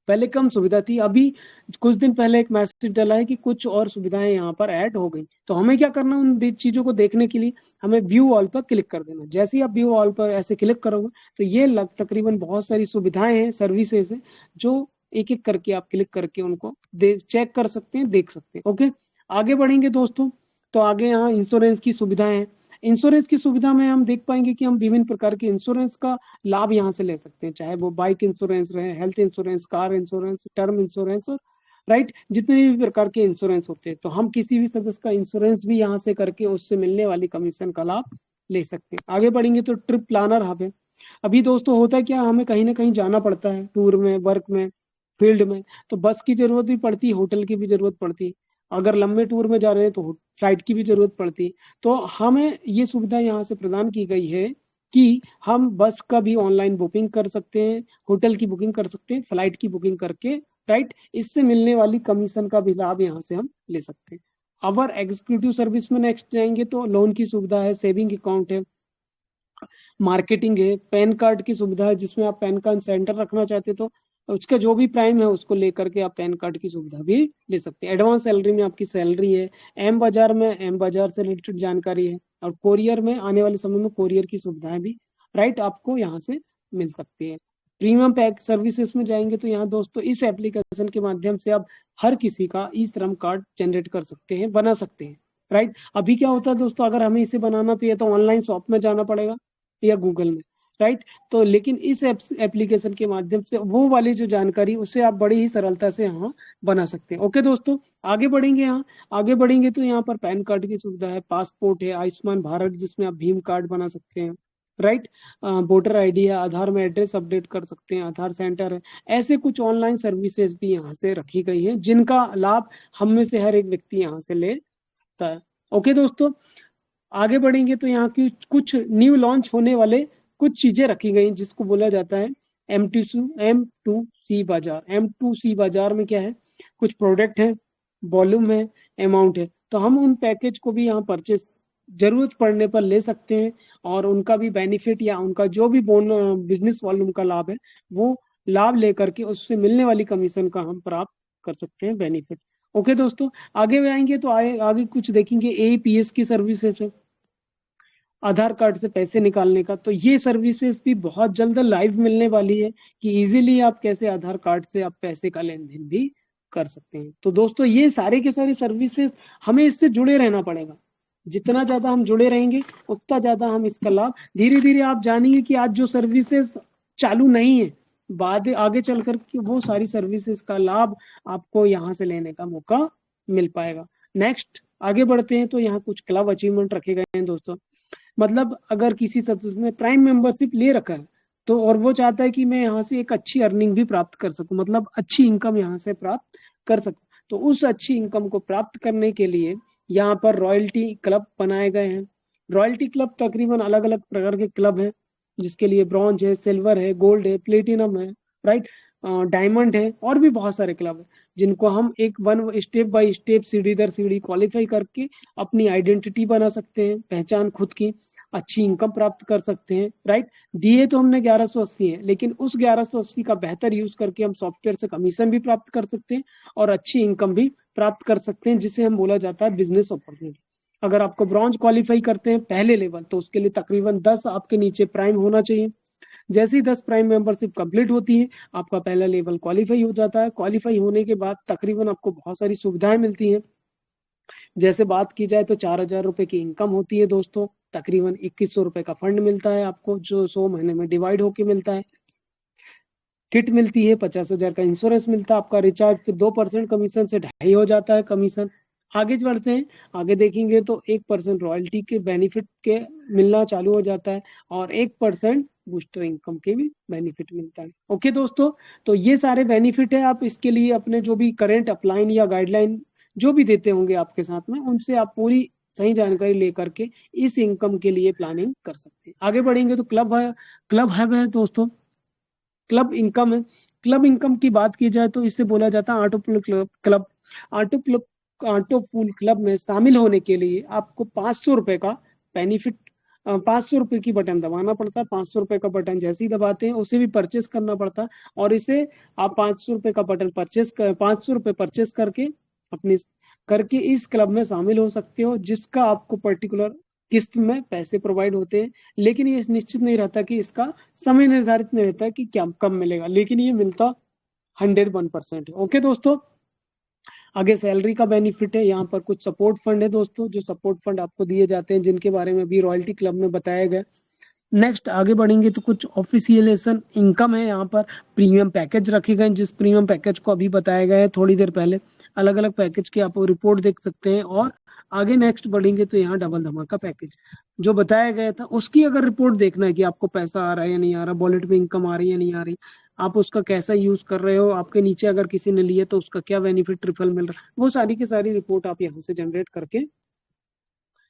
पहले कम सुविधा थी, अभी कुछ दिन पहले एक मैसेज डाला है कि कुछ और सुविधाएं यहाँ पर ऐड हो गई। तो हमें क्या करना, उन चीजों को देखने के लिए हमें व्यू ऑल पर क्लिक कर देना। जैसे ही आप व्यू ऑल पर ऐसे क्लिक करोगे तो ये तकरीबन बहुत सारी सुविधाएं हैं, सर्विसेज है, जो एक एक करके आप क्लिक करके उनको चेक कर सकते हैं, देख सकते हैं। ओके, आगे बढ़ेंगे दोस्तों तो आगे यहाँ इंश्योरेंस की सुविधाएं हैं। इंश्योरेंस की सुविधा में हम देख पाएंगे कि हम विभिन्न प्रकार के इंश्योरेंस का लाभ यहाँ से ले सकते हैं, चाहे वो बाइक इंश्योरेंस रहे, health insurance, car insurance, term insurance, और राइट, जितने भी प्रकार के इंश्योरेंस होते हैं। तो हम किसी भी सदस्य का इंश्योरेंस भी यहाँ से करके उससे मिलने वाली कमीशन का लाभ ले सकते हैं। आगे बढ़ेंगे तो ट्रिप प्लानर हब है। अभी दोस्तों होता है क्या, हमें कहीं ना कहीं जाना पड़ता है, टूर में, वर्क में, फील्ड में, तो बस की जरूरत भी पड़ती है, होटल की भी जरूरत पड़ती है। अगर लंबे टूर में जा रहे हैं तो फ्लाइट की भी जरूरत पड़ती है। तो हमें ये सुविधा यहाँ से प्रदान की गई है कि हम बस का भी ऑनलाइन बुकिंग कर सकते हैं, होटल की बुकिंग कर सकते हैं, फ्लाइट की बुकिंग करके, राइट, इससे मिलने वाली कमीशन का भी लाभ यहाँ से हम ले सकते हैं। अवर एग्जीक्यूटिव सर्विस में नेक्स्ट जाएंगे तो लोन की सुविधा है, सेविंग अकाउंट है, मार्केटिंग है, पैन कार्ड की सुविधा है, जिसमें आप पैन कार्ड सेंटर रखना चाहते तो उसका जो भी प्राइम है उसको लेकर के आप पैन कार्ड की सुविधा भी ले सकते हैं। एडवांस सैलरी में आपकी सैलरी है, एम बाजार में एम बाजार से रिलेटेड जानकारी है, और कोरियर में आने वाले समय में कोरियर की सुविधाएं भी, राइट, आपको यहाँ से मिल सकती है। प्रीमियम पैक सर्विसेज में जाएंगे तो यहाँ दोस्तों इस एप्लीकेशन के माध्यम से आप हर किसी का ई श्रम कार्ड जनरेट कर सकते हैं, बना सकते हैं, राइट। अभी क्या होता है दोस्तों, अगर हमें इसे बनाना तो ये तो ऑनलाइन शॉप में जाना पड़ेगा या गूगल में, राइट। तो लेकिन इस एप्लीकेशन के माध्यम से वो वाली जो जानकारी उसे आप बड़ी ही सरलता से यहाँ बना सकते हैं। ओके दोस्तों, आगे बढ़ेंगे। यहाँ आगे बढ़ेंगे तो यहाँ पर पैन कार्ड की सुविधा है, पासपोर्ट है, आयुष्मान भारत जिसमें आप भीम कार्ड बना सकते हैं, राइट, वोटर आईडी है, आधार में एड्रेस अपडेट कर सकते हैं, आधार सेंटर है। ऐसे कुछ ऑनलाइन सर्विसेज भी यहाँ से रखी गई है जिनका लाभ हम में से हर एक व्यक्ति यहाँ से ले सकता है। ओके दोस्तों, आगे बढ़ेंगे तो यहाँ की कुछ न्यू लॉन्च होने वाले कुछ चीजें रखी गई हैं, जिसको बोला जाता है M2C बाजार। M2C बाजार में क्या है, कुछ प्रोडक्ट है, वॉल्यूम है, अमाउंट है। तो हम उन पैकेज को भी यहाँ परचेस जरूरत पड़ने पर ले सकते हैं, और उनका भी बेनिफिट या उनका जो भी बिजनेस वॉल्यूम का लाभ है वो लाभ लेकर के उससे मिलने वाली कमीशन का हम प्राप्त कर सकते हैं, बेनिफिट। ओके दोस्तों, आगे में आएंगे तो आगे कुछ देखेंगे, APS की सर्विसेज है, आधार कार्ड से पैसे निकालने का। तो ये सर्विसेज भी बहुत जल्द लाइव मिलने वाली है कि इजीली आप कैसे आधार कार्ड से आप पैसे का लेन देन भी कर सकते हैं। तो दोस्तों ये सारे के सारे सर्विसेज, हमें इससे जुड़े रहना पड़ेगा। जितना ज्यादा हम जुड़े रहेंगे उतना ज्यादा हम इसका लाभ, धीरे धीरे आप जानेंगे कि आज जो सर्विसेज चालू नहीं है, बाद आगे चल कर के वो सारी सर्विसेज का लाभ आपको यहाँ से लेने का मौका मिल पाएगा। नेक्स्ट आगे बढ़ते हैं तो यहाँ कुछ क्लब अचीवमेंट रखे गए हैं दोस्तों। मतलब अगर किसी सदस्य ने प्राइम मेंबरशिप ले रखा है तो और वो चाहता है कि मैं यहाँ से एक अच्छी अर्निंग भी प्राप्त कर सकूं, मतलब अच्छी इनकम यहाँ से प्राप्त कर सकूं, तो उस अच्छी इनकम को प्राप्त करने के लिए यहाँ पर रॉयल्टी क्लब बनाए गए हैं। रॉयल्टी क्लब तकरीबन अलग अलग प्रकार के क्लब हैं, जिसके लिए ब्रॉन्ज है, सिल्वर है, गोल्ड है, प्लेटिनम है, राइट, डायमंड है, और भी बहुत सारे क्लब है जिनको हम एक वन स्टेप बाय स्टेप सीढ़ी दर सीढ़ी क्वालिफाई करके अपनी आइडेंटिटी बना सकते हैं, पहचान खुद की, अच्छी इनकम प्राप्त कर सकते हैं, राइट। दिए तो हमने 1180 है, लेकिन उस 1180 का बेहतर यूज करके हम सॉफ्टवेयर से कमीशन भी प्राप्त कर सकते हैं और अच्छी इनकम भी प्राप्त कर सकते हैं, जिसे हम बोला जाता है बिजनेस अपॉर्चुनिटी। अगर आपको ब्रॉन्ज क्वालिफाई करते हैं पहले लेवल, तो उसके लिए तकरीबन 10 आपके नीचे प्राइम होना चाहिए। जैसे ही 10 प्राइम मेंबरशिप कंप्लीट होती है, आपका पहला लेवल क्वालिफाई हो जाता है। क्वालिफाई होने के बाद तकरीबन आपको बहुत सारी सुविधाएं मिलती हैं। जैसे बात की जाए तो 4,000 रुपए की इनकम होती है दोस्तों, तकरीबन 2,100 रुपए का फंड मिलता है आपको, जो 100 महीने में डिवाइड होके मिलता है। किट मिलती है, 50,000 का इंश्योरेंस मिलता है, आपका रिचार्ज पे 2% कमीशन से 2.5 हो जाता है कमीशन। आगे बढ़ते हैं, आगे देखेंगे तो 1% रॉयल्टी के बेनिफिट के मिलना चालू हो जाता है और 1% बूस्टर इनकम के भी बेनिफिट मिलता है। ओके दोस्तों, तो ये सारे बेनिफिट है। आप इसके लिए अपने जो भी करंट अपलाइन या गाइडलाइन जो भी देते होंगे आपके साथ में, उनसे आप पूरी सही जानकारी लेकर के इस इनकम के लिए प्लानिंग कर सकते हैं। आगे बढ़ेंगे तो क्लब है दोस्तों, क्लब इनकम है। क्लब इनकम की बात की जाए तो इससे बोला जाता है auto pool club. Auto pool auto pool club में शामिल होने के लिए आपको 500 रुपए का बेनिफिट, 500 रुपए की बटन दबाना पड़ता है। 500 रुपए का बटन जैसे ही दबाते हैं उसे भी परचेस करना पड़ता है, और इसे आप 500 रुपए का बटन परचेस कर 500 रुपए परचेस करके अपनी करके इस क्लब में शामिल हो सकते हो, जिसका आपको पर्टिकुलर किस्त में पैसे प्रोवाइड होते हैं। लेकिन ये निश्चित नहीं रहता कि इसका समय निर्धारित नहीं रहता कि क्या कब मिलेगा, लेकिन ये मिलता 101% है। ओके दोस्तों, आगे सैलरी का बेनिफिट है। यहाँ पर कुछ सपोर्ट फंड है दोस्तों, जो सपोर्ट फंड आपको दिए जाते हैं, जिनके बारे में भी रॉयल्टी क्लब में बताया गया। नेक्स्ट आगे बढ़ेंगे तो कुछ ऑफिशियलेशन इनकम है। यहाँ पर प्रीमियम पैकेज रखे गए हैं, जिस प्रीमियम पैकेज को अभी बताया गया है थोड़ी देर पहले। अलग अलग पैकेज की आप रिपोर्ट देख सकते हैं। और आगे नेक्स्ट बढ़ेंगे तो यहाँ डबल धमाका पैकेज जो बताया गया था, उसकी अगर रिपोर्ट देखना है कि आपको पैसा आ रहा है या नहीं आ रहा, वॉलेट में इनकम आ रही है या नहीं आ रही, आप उसका कैसा यूज कर रहे हो, आपके नीचे अगर किसी ने लिए तो उसका क्या बेनिफिट ट्रिपल मिल रहा है, वो सारी की सारी रिपोर्ट आप यहाँ से जनरेट करके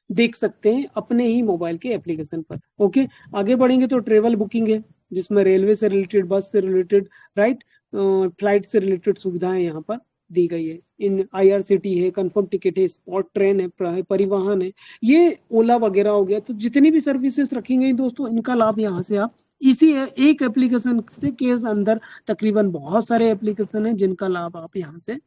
देख सकते हैं अपने ही मोबाइल के एप्लीकेशन पर। ओके, आगे बढ़ेंगे तो ट्रेवल बुकिंग है, जिसमें रेलवे से रिलेटेड, बस से रिलेटेड, राइट, फ्लाइट से रिलेटेड सुविधाएं यहाँ पर दी गई है। इन IRCT है, कंफर्म टिकट है, स्पॉट ट्रेन है, परिवहन है, ये ओला वगैरह हो गया। तो जितनी भी सर्विसेज रखी गई दोस्तों, इनका लाभ यहाँ से आप इसी एक एप्लीकेशन से के अंदर तकरीबन बहुत सारे एप्लीकेशन है जिनका लाभ आप यहाँ से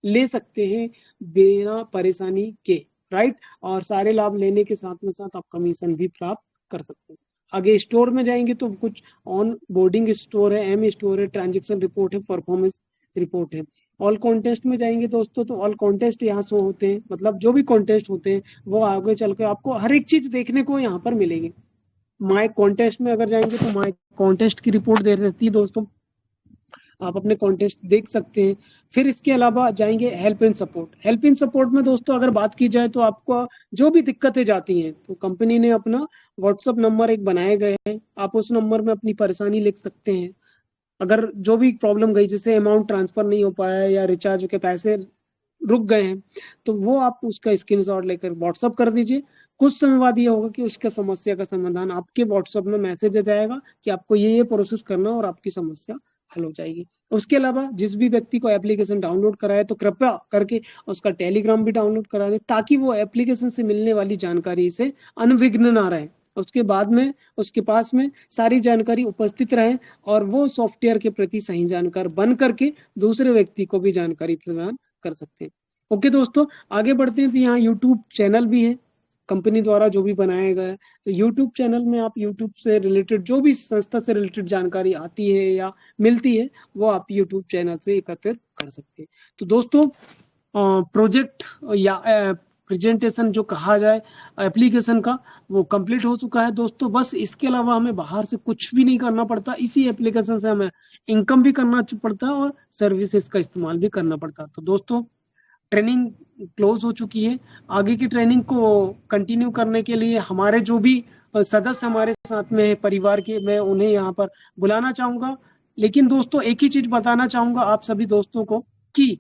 ले सकते हैं बिना परेशानी के, राइट। और सारे लाभ लेने के साथ में साथ आप कमीशन भी प्राप्त कर सकते हैं। आगे स्टोर में जाएंगे तो कुछ ऑन बोर्डिंग स्टोर है, एम स्टोर है, ट्रांजेक्शन रिपोर्ट है, परफॉर्मेंस रिपोर्ट है। ऑल कॉन्टेस्ट में जाएंगे दोस्तों तो ऑल कॉन्टेस्ट यहाँ शो होते हैं, मतलब जो भी कॉन्टेस्ट होते हैं वो आगे चल के आपको हर एक चीज देखने को यहाँ पर मिलेगी। माई कॉन्टेस्ट में अगर जाएंगे तो माई कॉन्टेस्ट की रिपोर्ट दे रहती है दोस्तों, आप अपने कॉन्टेस्ट देख सकते हैं। फिर इसके अलावा जाएंगे help in support. Help in support में दोस्तों अगर बात की जाए तो आपको जो भी दिक्कतें जाती हैं तो कंपनी ने अपना व्हाट्सअप नंबर एक बनाए गए हैं, आप उस नंबर में अपनी परेशानी लिख सकते हैं। अगर जो भी प्रॉब्लम गई, जैसे अमाउंट ट्रांसफर नहीं हो पाया या रिचार्ज के पैसे रुक गए हैं, तो वो आप उसका स्क्रीनशॉट लेकर व्हाट्सअप कर दीजिए। कुछ समय बाद ये होगा कि उसका समस्या का समाधान आपके व्हाट्सएप में मैसेज आ जाएगा कि आपको ये प्रोसेस करना और आपकी समस्या हल हो जाएगी। उसके अलावा जिस भी व्यक्ति को एप्लीकेशन डाउनलोड कराए तो कृपया करके उसका टेलीग्राम भी डाउनलोड करा दे, ताकि वो एप्लीकेशन से मिलने वाली जानकारी से अनविघ्न ना रहे। उसके बाद में उसके पास में सारी जानकारी उपस्थित रहे और वो सॉफ्टवेयर के प्रति सही जानकार बन करके दूसरे व्यक्ति को भी जानकारी प्रदान कर सकते हैं। ओके दोस्तों, आगे बढ़ते हैं तो यहाँ यूट्यूब चैनल भी है कंपनी द्वारा जो भी बनाया गया है। तो यूट्यूब चैनल में आप यूट्यूब से रिलेटेड जो भी संस्था से रिलेटेड जानकारी आती है या मिलती है, वो आप यूट्यूब चैनल से एकत्रित कर सकते हैं। तो दोस्तों प्रोजेक्ट या प्रेजेंटेशन जो कहा जाए एप्लीकेशन का, वो कंप्लीट हो चुका है दोस्तों। बस इसके अलावा हमें बाहर से कुछ भी नहीं करना पड़ता, इसी एप्लीकेशन से हमें इनकम भी करना पड़ता है और सर्विसेज का इस्तेमाल भी करना पड़ता है। तो दोस्तों ट्रेनिंग क्लोज हो चुकी है। आगे की ट्रेनिंग को कंटिन्यू करने के लिए हमारे जो भी सदस्य हमारे साथ में है परिवार के, मैं उन्हें यहाँ पर बुलाना चाहूंगा। लेकिन दोस्तों एक ही चीज बताना चाहूंगा आप सभी दोस्तों को कि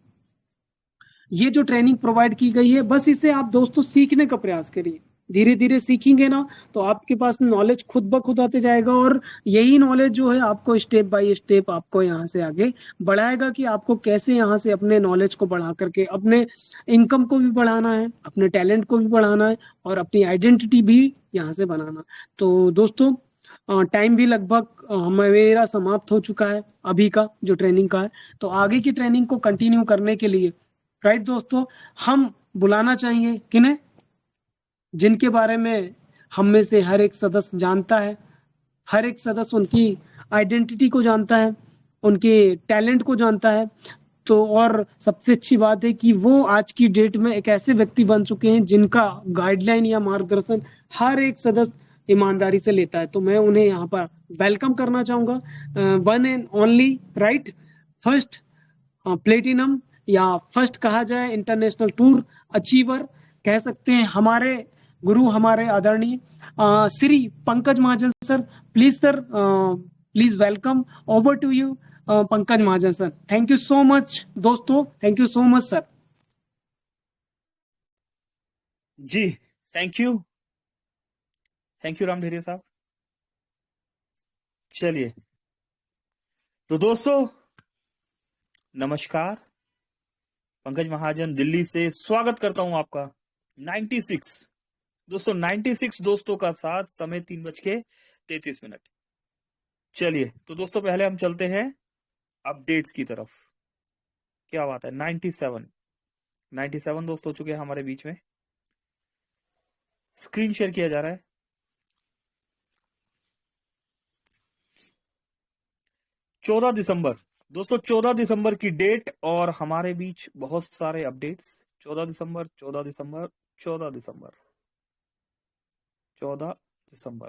ये जो ट्रेनिंग प्रोवाइड की गई है, बस इसे आप दोस्तों सीखने का प्रयास करिए। धीरे धीरे सीखेंगे ना तो आपके पास नॉलेज खुद ब खुद आते जाएगा, और यही नॉलेज जो है आपको स्टेप बाय स्टेप आपको यहाँ से आगे बढ़ाएगा कि आपको कैसे यहाँ से अपने नॉलेज को बढ़ा करके अपने इनकम को भी बढ़ाना है, अपने टैलेंट को भी बढ़ाना है, और अपनी आइडेंटिटी भी यहाँ से बनाना। तो दोस्तों टाइम भी लगभग मेरा समाप्त हो चुका है अभी का जो ट्रेनिंग का है। तो आगे की ट्रेनिंग को कंटिन्यू करने के लिए, राइट दोस्तों, हम बुलाना चाहेंगे किन्हें, जिनके बारे में हम में से हर एक सदस्य जानता है, हर एक सदस्य उनकी आइडेंटिटी को जानता है, उनके टैलेंट को जानता है। तो और सबसे अच्छी बात है कि वो आज की डेट में एक ऐसे व्यक्ति बन चुके हैं जिनका गाइडलाइन या मार्गदर्शन हर एक सदस्य ईमानदारी से लेता है। तो मैं उन्हें यहाँ पर वेलकम करना चाहूंगा। One and only, right, first platinum, या फर्स्ट कहा जाए इंटरनेशनल टूर अचीवर कह सकते हैं, हमारे गुरु, हमारे आदरणीय Shri Pankaj Mahajan sir. Please sir, please welcome, over to you Pankaj Mahajan sir. Thank you so much दोस्तों, thank you so much sir. जी, थैंक यू राम धीरे साहब। चलिए तो दोस्तों नमस्कार, पंकज महाजन दिल्ली से स्वागत करता हूं आपका। 96 दोस्तों, 96 दोस्तों का साथ, समय 3:33। चलिए तो दोस्तों पहले हम चलते हैं अपडेट्स की तरफ। क्या बात है, 97 दोस्त हो चुके हैं हमारे बीच में। स्क्रीन शेयर किया जा रहा है। 14 दिसंबर दोस्तों, 14 दिसंबर की डेट और हमारे बीच बहुत सारे अपडेट्स। 14 दिसंबर 14 दिसंबर 14 दिसंबर 14 दिसंबर।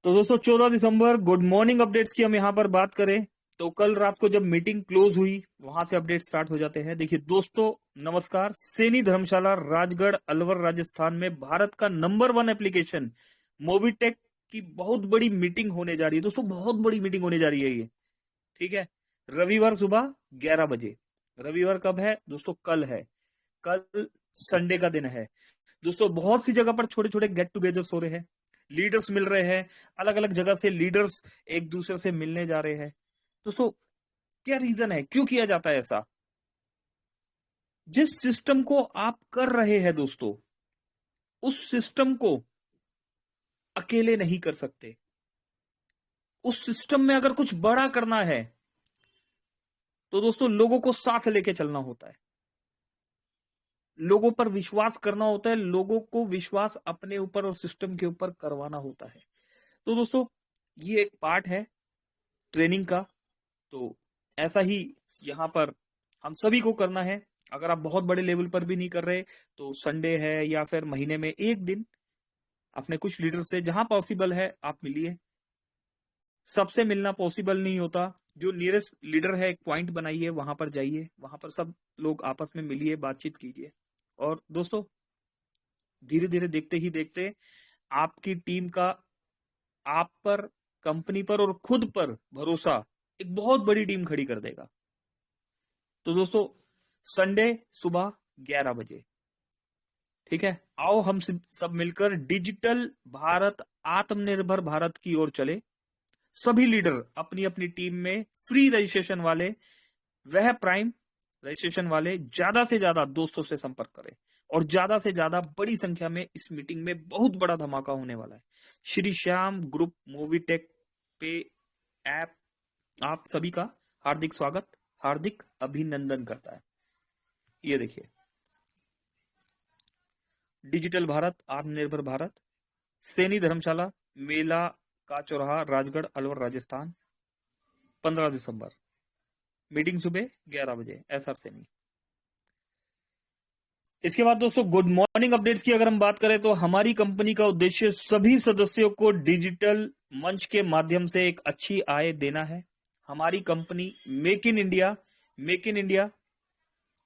तो दोस्तों 14 दिसंबर गुड मॉर्निंग अपडेट्स की हम यहां पर बात करें तो कल रात को जब मीटिंग क्लोज हुई वहां से अपडेट स्टार्ट हो जाते हैं। देखिए दोस्तों नमस्कार, सैनी धर्मशाला राजगढ़ अलवर राजस्थान में भारत का नंबर 1 एप्लीकेशन मोबीटेक की बहुत बड़ी मीटिंग होने जा रही है। दोस्तों बहुत बड़ी मीटिंग होने जा रही है ये, ठीक है। रविवार सुबह 11 बजे। रविवार कब है दोस्तों? कल है। कल संडे का दिन है दोस्तों। बहुत सी जगह पर छोटे छोटे गेट टुगेदर्स हो रहे हैं, लीडर्स मिल रहे हैं, अलग अलग जगह से लीडर्स एक दूसरे से मिलने जा रहे हैं। दोस्तों क्या रीजन है, क्यों किया जाता है ऐसा? जिस सिस्टम को आप कर रहे हैं दोस्तों, उस सिस्टम को अकेले नहीं कर सकते। उस सिस्टम में अगर कुछ बड़ा करना है तो दोस्तों लोगों को साथ लेके चलना होता है, लोगों पर विश्वास करना होता है, लोगों को विश्वास अपने ऊपर और सिस्टम के ऊपर करवाना होता है। तो दोस्तों ये एक पार्ट है ट्रेनिंग का। तो ऐसा ही यहां पर हम सभी को करना है। अगर आप बहुत बड़े लेवल पर भी नहीं कर रहे तो संडे है या फिर महीने में एक दिन अपने कुछ लीडर से जहां पॉसिबल है आप मिलिए। सबसे मिलना पॉसिबल नहीं होता, जो नियरेस्ट लीडर है एक पॉइंट बनाइए, वहां पर जाइए, वहां पर सब लोग आपस में मिलिए, बातचीत कीजिए। और दोस्तों धीरे धीरे देखते ही देखते आपकी टीम का आप पर, कंपनी पर और खुद पर भरोसा एक बहुत बड़ी टीम खड़ी कर देगा। तो दोस्तों संडे सुबह 11 बजे, ठीक है। आओ हम सब मिलकर डिजिटल भारत, आत्मनिर्भर भारत की ओर चले। सभी लीडर अपनी अपनी टीम में फ्री रजिस्ट्रेशन वाले, वह प्राइम रजिस्ट्रेशन वाले ज्यादा से ज्यादा दोस्तों से संपर्क करें और ज्यादा से ज्यादा बड़ी संख्या में इस मीटिंग में बहुत बड़ा धमाका होने वाला है। Shri Shyam group Mobitech pay app आप सभी का हार्दिक स्वागत, हार्दिक अभिनंदन करता है। ये देखिए, डिजिटल भारत, आत्मनिर्भर भारत, सैनी धर्मशाला, मेला का चौराहा, राजगढ़ अलवर राजस्थान, 15 दिसंबर। मीटिंग सुबह 11 बजे, एसआर सैनी। इसके बाद दोस्तों गुड मॉर्निंग अपडेट्स की अगर हम बात करें तो हमारी कंपनी का उद्देश्य सभी सदस्यों को डिजिटल मंच के माध्यम से एक अच्छी आय देना है। हमारी कंपनी मेक इन इंडिया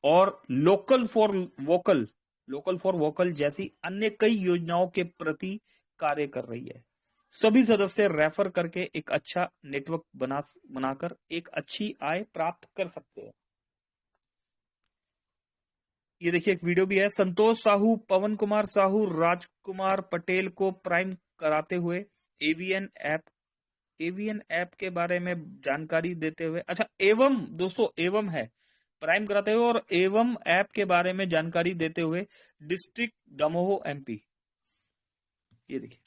और लोकल फॉर वोकल जैसी अन्य कई योजनाओं के प्रति कार्य कर रही है। सभी सदस्य रेफर करके एक अच्छा नेटवर्क बनाकर एक अच्छी आय प्राप्त कर सकते हैं। ये देखिए एक वीडियो भी है। संतोष साहू, पवन कुमार साहू, राजकुमार पटेल को प्राइम कराते हुए एवीएन ऐप के बारे में जानकारी देते हुए, अच्छा एवं दोस्तों एवं है प्राइम कराते हुए और एवं ऐप के बारे में जानकारी देते हुए डिस्ट्रिक्ट दमोह एमपी। ये देखिए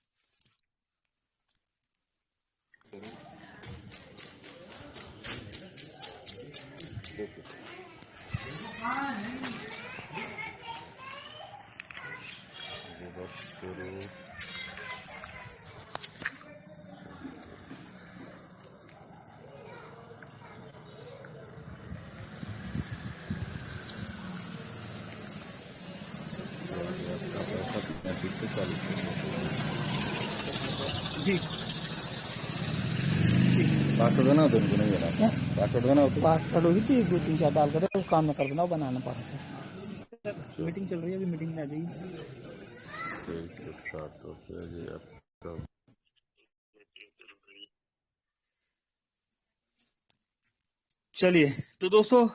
जी पासवर्ड बना दो उनको, नहीं बना पासवर्ड बनाओ तो पासवर्ड होगी थी 2 3 4 डाल कर तो काम में कर देना, बनाना पड़ेगा। मीटिंग चल रही है, अभी मीटिंग में आ जाइए। 23/7 जी आपका चलिए तो दोस्तों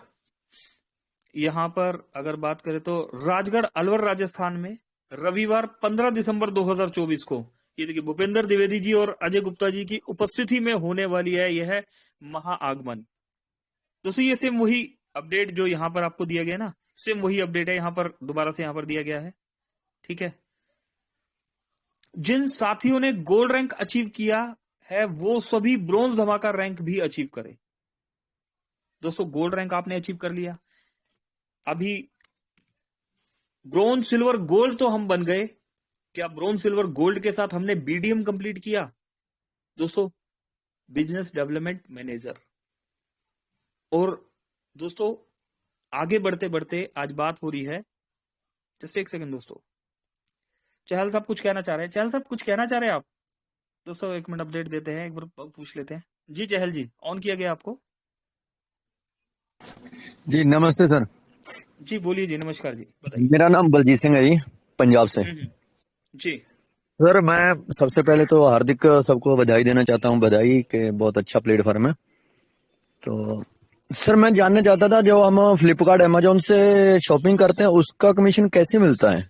यहां पर अगर बात करें तो राजगढ़ अलवर राजस्थान में रविवार 15 दिसंबर 2024 को ये देखिए भूपेंद्र द्विवेदी जी और अजय गुप्ता जी की उपस्थिति में होने वाली है यह महाआगमन। दोस्तों ये सेम वही अपडेट जो यहां पर आपको दिया गया ना, सेम वही अपडेट है यहां पर दोबारा से यहां पर दिया गया है। ठीक है, जिन साथियों ने गोल्ड रैंक अचीव किया है वो सभी ब्रॉन्ज धमाका रैंक भी अचीव करें। दोस्तों गोल्ड रैंक आपने अचीव कर लिया, अभी ब्रॉन्ज सिल्वर गोल्ड तो हम बन गए। क्या ब्रॉन्ज सिल्वर गोल्ड के साथ हमने बीडीएम कंप्लीट किया? दोस्तों बिजनेस डेवलपमेंट मैनेजर। और दोस्तों आगे बढ़ते बढ़ते आज बात हो रही है, जस्ट एक सेकंड दोस्तों, चहल साहब कुछ कहना चाह रहे हैं। चहल साहब कुछ कहना चाह रहे हैं आप? दोस्तों एक मिनट अपडेट देते हैं, एक बार पूछ लेते हैं। जी चहल जी, ऑन किया गया आपको? जी नमस्ते सर। जी बोलिए जी, नमस्कार जी, बताइए। मेरा नाम बलजीत सिंह है जी, पंजाब से। जी सर मैं सबसे पहले तो हार्दिक सबको बधाई देना चाहता हूँ, बधाई के बहुत अच्छा प्लेटफॉर्म है। तो सर मैं जानना चाहता था, जो हम फ्लिपकार्ट अमेजोन से शॉपिंग करते हैं उसका कमीशन कैसे मिलता है?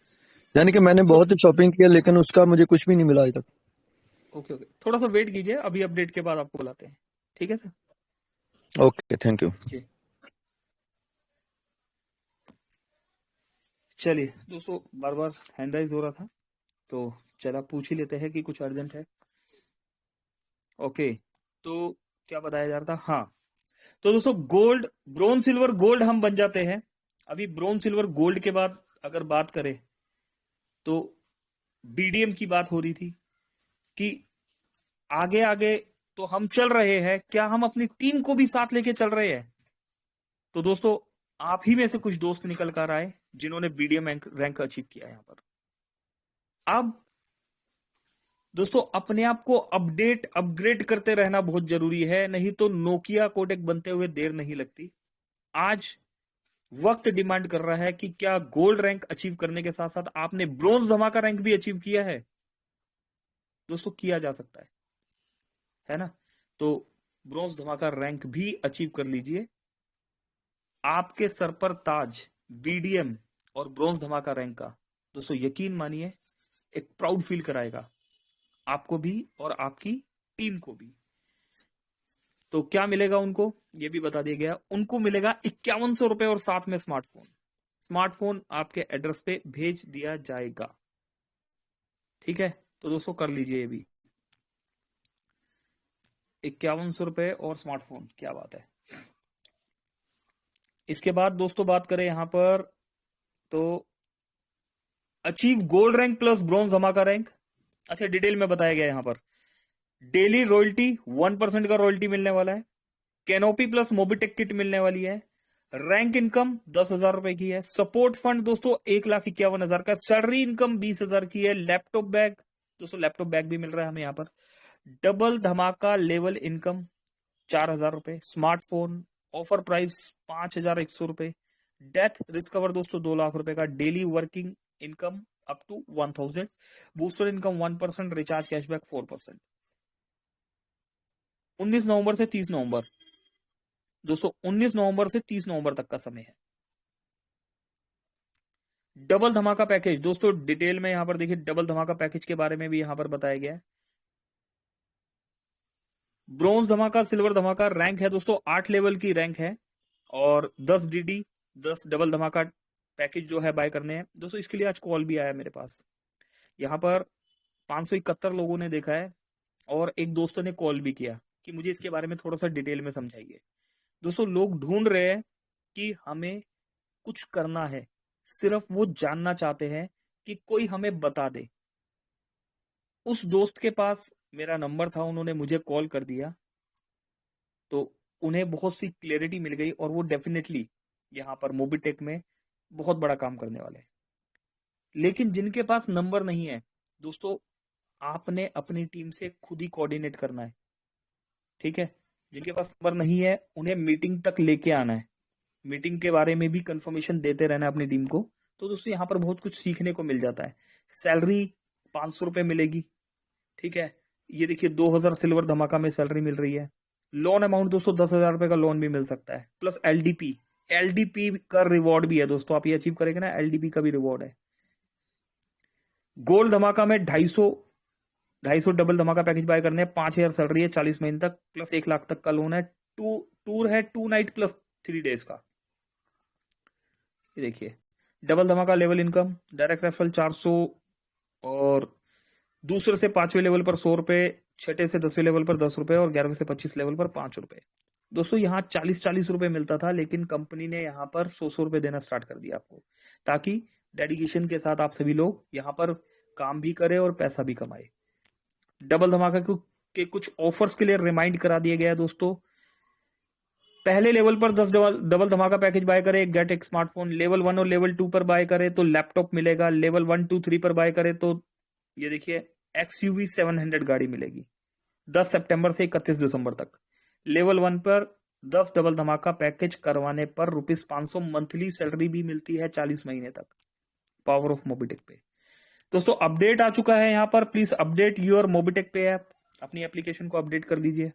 यानी कि मैंने बहुत शॉपिंग किया लेकिन उसका मुझे कुछ भी नहीं मिला अभी तक। ओके ओके, थोड़ा सा वेट कीजिए, अभी अपडेट के बाद आपको बुलाते हैं। ठीक है सर, ओके थैंक यू। जी चलिए दोस्तों, बार बार हैंड राइज हो रहा था तो चला पूछ ही लेते हैं कि कुछ अर्जेंट है। ओके, तो क्या बताया जा रहा था? हाँ, तो दोस्तों गोल्ड, ब्रोंज सिल्वर गोल्ड हम बन जाते हैं। अभी ब्रोंज सिल्वर गोल्ड के बाद अगर बात करें तो बीडीएम की बात हो रही थी कि आगे आगे तो हम चल रहे हैं, क्या हम अपनी टीम को भी साथ लेके चल रहे हैं? तो दोस्तों आप ही में से कुछ दोस्त निकल कर आए जिन्होंने बीडीएम रैंक अचीव किया यहां पर। अब दोस्तों अपने आप को अपग्रेड करते रहना बहुत जरूरी है, नहीं तो नोकिया कोटेक बनते हुए देर नहीं लगती। आज वक्त डिमांड कर रहा है कि क्या गोल्ड रैंक अचीव करने के साथ साथ आपने ब्रोंज धमाका रैंक भी अचीव किया है? दोस्तों किया जा सकता है ना? तो ब्रोंज धमाका रैंक भी अचीव कर लीजिए। आपके सर पर ताज बीडीएम और ब्रोंज धमाका रैंक का दोस्तों यकीन मानिए एक प्राउड फील कराएगा आपको भी और आपकी टीम को भी। तो क्या मिलेगा उनको, ये भी बता दिया गया। उनको मिलेगा 5100 रुपए और साथ में स्मार्टफोन आपके एड्रेस पे भेज दिया जाएगा। ठीक है, तो दोस्तों कर लीजिए ये भी, 5100 रुपए और स्मार्टफोन, क्या बात है। इसके बाद दोस्तों बात करें यहां पर तो achieve gold rank plus bronze धमाका रैंक। अच्छा डिटेल में बताया गया यहां पर। डेली रॉयल्टी 1% का रॉयल्टी मिलने वाला है। कैनोपी प्लस मोबिटेक किट मिलने वाली है। रैंक इनकम 10,000 रुपए की है। सपोर्ट फंड दोस्तों 1,51,000 का। सैलरी इनकम 20,000 की है। लैपटॉप बैग दोस्तों, लैपटॉप बैग भी मिल रहा है हमें यहाँ पर। डबल धमाका लेवल इनकम 4,000 रुपए। स्मार्टफोन ऑफर प्राइस 5,100 रुपए। डेथ रिस्कवर दोस्तों 2 लाख रुपए का। Daily working income up to 1,000। Booster income 1%। Recharge cashback 4%। 19 नवंबर से 30 नवंबर दोस्तों, 19 नवंबर से 30 नवंबर तक का समय है। डबल धमाका पैकेज दोस्तों, डिटेल में यहां पर देखिए डबल धमाका पैकेज के बारे में भी यहां पर बताया गया है। ब्रोंज धमाका, सिल्वर धमाका रैंक है दोस्तों, 8 लेवल की रैंक है और 10 डीडी 10 डबल धमाका पैकेज जो है बाय करने हैं दोस्तों। इसके लिए आज कॉल भी आया मेरे पास। यहाँ पर 571 लोगों ने देखा है और एक दोस्त ने कॉल भी किया कि मुझे इसके बारे में थोड़ा सा डिटेल में समझाइए। दोस्तों लोग ढूंढ रहे हैं कि हमें कुछ करना है, सिर्फ वो जानना चाहते हैं कि कोई हमें बता दे। उस दोस्त के पास मेरा नंबर था, उन्होंने मुझे कॉल कर दिया तो उन्हें बहुत सी क्लैरिटी मिल गई और वो डेफिनेटली यहाँ पर मोबीटेक में बहुत बड़ा काम करने वाले हैं। लेकिन जिनके पास नंबर नहीं है दोस्तों, आपने अपनी टीम से खुद ही कोऑर्डिनेट करना है, ठीक है। जिनके पास नंबर नहीं है उन्हें मीटिंग तक लेके आना है, मीटिंग के बारे में भी कंफर्मेशन देते रहना है अपनी टीम को। तो दोस्तों यहाँ पर बहुत कुछ सीखने को मिल जाता है। सैलरी 500 रुपए मिलेगी, ठीक है। ये देखिए 2,000 सिल्वर धमाका में सैलरी मिल रही है। लोन अमाउंट दोस्तों 10,000 रुपए का लोन भी मिल सकता है, प्लस एलडीपी का रिवॉर्ड भी है दोस्तों। आप ये अचीव करेंगे ना, एलडीपी का भी रिवॉर्ड है। गोल्ड धमाका में 250 डबल धमाका पैकेज बाय करने हैं। 5,000 सैलरी है 40 महीने तक, प्लस 1 लाख तक का लोन है। टूर है 2 नाइट प्लस 3 डेज का। ये देखिए डबल धमाका लेवल इनकम, डायरेक्ट रेफरल 400 और दूसरे से 5वें लेवल पर 100 रुपए, 6ठे से 10वें लेवल पर 10 रुपए और 11वें से 25 लेवल पर 5 रुपए। दोस्तों यहाँ 40 रुपए मिलता था, लेकिन कंपनी ने यहाँ पर 100 रुपए देना स्टार्ट कर दिया आपको, ताकि डेडिकेशन के साथ आप सभी लोग यहाँ पर काम भी करें और पैसा भी कमाए। डबल धमाका के कुछ ऑफर्स के लिए रिमाइंड करा दिया गया है दोस्तों। पहले लेवल पर 10 डबल धमाका पैकेज बाय करें, गेट एक स्मार्टफोन। लेवल 1 और लेवल 2 पर बाय करें तो लैपटॉप मिलेगा। लेवल 1, 2, 3 पर बाय करें तो ये देखिए XUV 700 गाड़ी मिलेगी 10 सितंबर से 31 दिसंबर तक। लेवल 1 पर 10 डबल धमाका पैकेज करवाने पर ₹500 मंथली सैलरी भी मिलती है 40 महीने तक। पावर ऑफ मोबीटेक पे दोस्तों अपडेट आ चुका है यहाँ पर। Please update your Mobitech pay app, अपनी एप्लीकेशन को अपडेट कर दीजिए।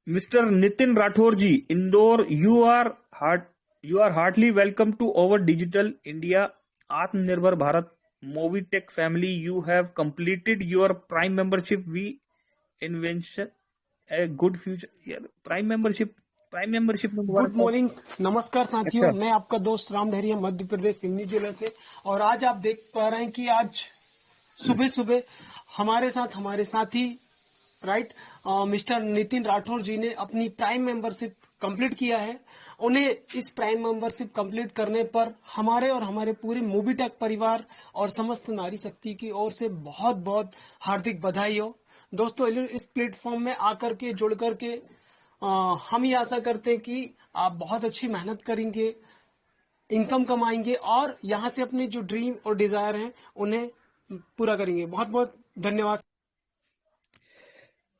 Mister Nitin Rathore ji, Indore, you are heartily welcome to our digital India आत्मनिर्भर Bharat Mobitech family. You have completed your prime membership. We invention a good future. Prime membership में good morning, नमस्कार साथियों। मैं आपका दोस्त राम डहरिया, मध्य प्रदेश सिवनी जिले से। और आज आप देख पा रहे हैं कि आज सुबह सुबह हमारे साथ हमारे साथी मिस्टर नितिन राठौर जी ने अपनी प्राइम मेंबरशिप कंप्लीट किया है। उन्हें इस प्राइम मेंबरशिप कंप्लीट करने पर हमारे और हमारे पूरे मोबीटेक परिवार और समस्त नारी शक्ति की ओर से बहुत बहुत हार्दिक बधाई हो। दोस्तों इस प्लेटफॉर्म में आकर के जुड़ करके हम ये आशा करते हैं कि आप बहुत अच्छी मेहनत करेंगे, इनकम कमाएंगे और यहाँ से अपने जो ड्रीम और डिजायर हैं उन्हें पूरा करेंगे। बहुत बहुत धन्यवाद।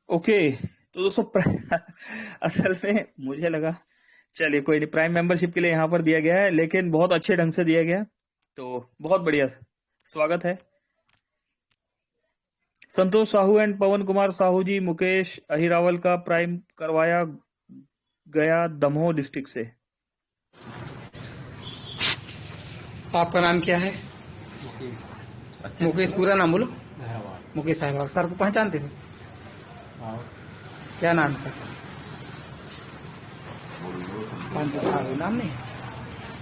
ओके तो दोस्तों असल में मुझे लगा चलिए कोई नहीं, प्राइम मेंबरशिप के लिए यहाँ पर दिया गया है, लेकिन बहुत अच्छे ढंग से दिया गया, तो बहुत बढ़िया स्वागत है। संतोष साहू एंड पवन कुमार साहू जी, मुकेश अहिरावल का प्राइम करवाया गया दमोह डिस्ट्रिक्ट से। आपका नाम क्या है? मुकेश। पूरा नाम बोलो। मुकेश साहब। सर को पहचानते हो? क्या नाम है सर? संतोष साहू नाम नहीं?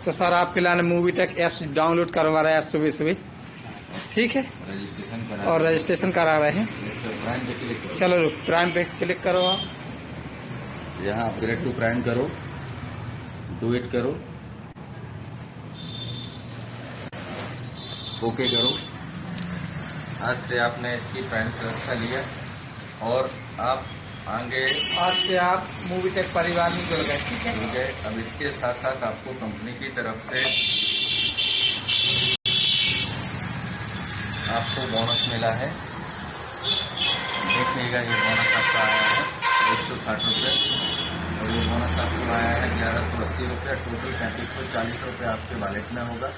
तो सर आपके लिए मोबीटेक ऐप्स डाउनलोड करवा रहा है सुबह सुबह, ठीक है, और रजिस्ट्रेशन करा रहे हैं। चलो प्राइम पे क्लिक करो। आप यहाँ अपग्रेड टू प्राइम करो, डू इट करो, ओके करो। आज से आपने इसकी प्राइम व्यवस्था लिया और आप आगे आज से आप मूवी टेक परिवार में जुड़ गए, ठीक है। ठीक है। अब इसके साथ साथ आपको कंपनी की तरफ से आपको बोनस मिला है। देखिएगा, ये बोनस आपका आया है 160 रुपये और ये बोनस आपको आया है 1180 रुपये। टोटल 3540 रुपये आपके वॉलेट में होगा।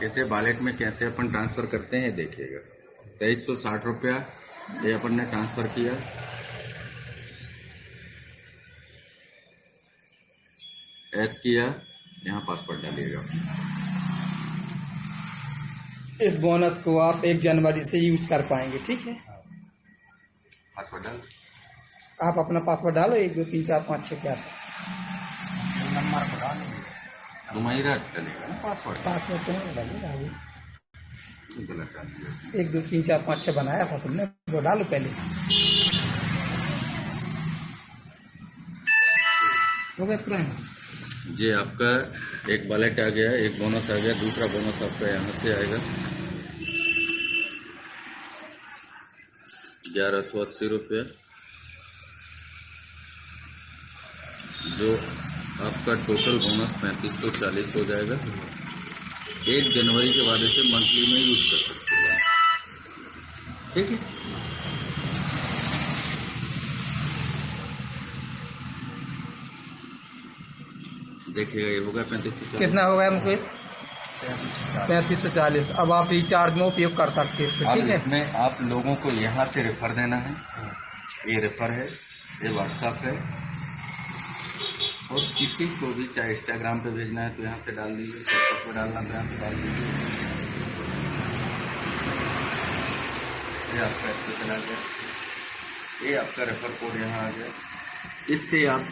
इसे वॉलेट में कैसे अपन ट्रांसफ़र करते हैं देखिएगा। 2360 रुपया ये अपन ने ट्रांसफ़र किया। एस किया, यहाँ पासवर्ड डालिएगा। इस बोनस को आप 1 जनवरी से यूज कर पाएंगे, ठीक है। पासवर्ड डाल, आप अपना पासवर्ड डालो 1 2 3 4 5 6 क्या नंबर को डालेंगे, तुम्हारा डालेगा ना पासवर्ड। पासवर्ड तो नहीं डालिएगा अभी। गलत डाल दिया। 1 2 3 4 5 6 बनाया था तुमने, वो डालो पहले। हो गया पूरा। जी, आपका एक वॉलेट आ गया, एक बोनस आ गया। दूसरा बोनस आपका यहाँ से आएगा 1180 रुपये, जो आपका टोटल बोनस 3540 हो जाएगा। 1 जनवरी के बाद इसे मंथली में यूज कर सकते हैं, ठीक है। देखिएगा, ये होगा 3540। कितना हो गया मुकेश? 3540। अब आप रिचार्ज में उपयोग कर सकते हैं इसको, अब ठीक है। इसमें आप लोगों को यहाँ से रेफर देना है। ये रेफर है, ये व्हाट्सएप है, और किसी को भी चाहे इंस्टाग्राम पे भेजना है तो यहाँ से डाल दीजिए, फेसबुक पे डालना तो यहाँ से डाल दीजिए। ये आपका इस पे चला गया, ये आपका रेफर कोड यहाँ आ गया। इससे आप